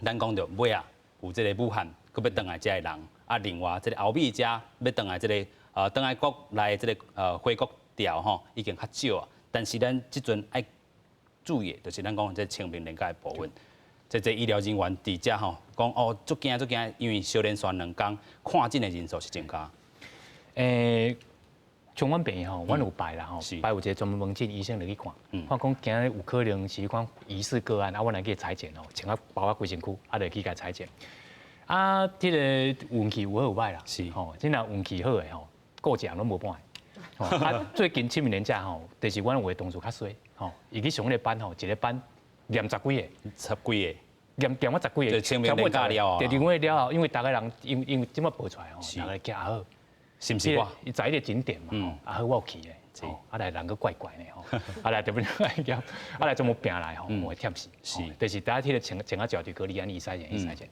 咱讲到尾啊，有这个武汉，佮要倒来遮个人，啊，另外这个欧美遮要倒来这个倒来国内这个回国潮吼，已经较少啊。但是咱即阵爱注意的，就是咱讲这清明连假的部分，这医疗人员伫遮吼，讲哦，足惊，因为小连续2天看诊的人数是增加。像阮病吼，阮有排啦吼，排有一个专门门诊医生来去看，看讲今日有可能是讲疑似个案，啊，阮来去采检吼，穿啊包啊规身躯，啊，来去甲采检。啊，迄个运气有好有歹啦，是吼，真若运气好诶吼，顾一项拢无半个。啊，最近清明连假吼，就是阮有个同事较衰，吼，伊去上迄个班吼，一个班念10几个，念我10几个，就清明连假了第2个月了后，因为大家人因为即摆报出来吼，大家惊好。是毋是我？伊在迄个景点嘛，啊好我有去咧，啊来人个怪怪咧吼，啊来特别啊来怎么病来吼，我会忝死，是，就是大家迄个前啊脚就隔离安尼筛检，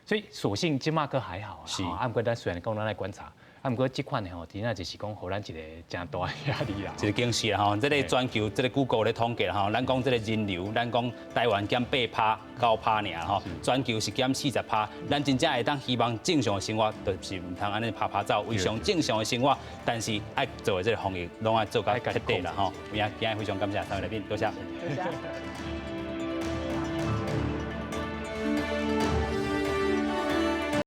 所以所幸即马个还好啊，啊毋过咱虽然讲咱来观察，啊毋过即款的吼，真正就是讲互咱一个真大压力啦，一个惊喜啦吼，这个全球这个 Google 咧统计啦吼，咱讲这个人流，咱讲台湾减8%、9%尔吼，全球是减40%，咱真正会当希望正常的生活，就是唔通安尼拍走，为上正常的生活，但是爱做的这个防疫，拢爱做到彻底啦吼。今日非常感谢3位来宾，多谢。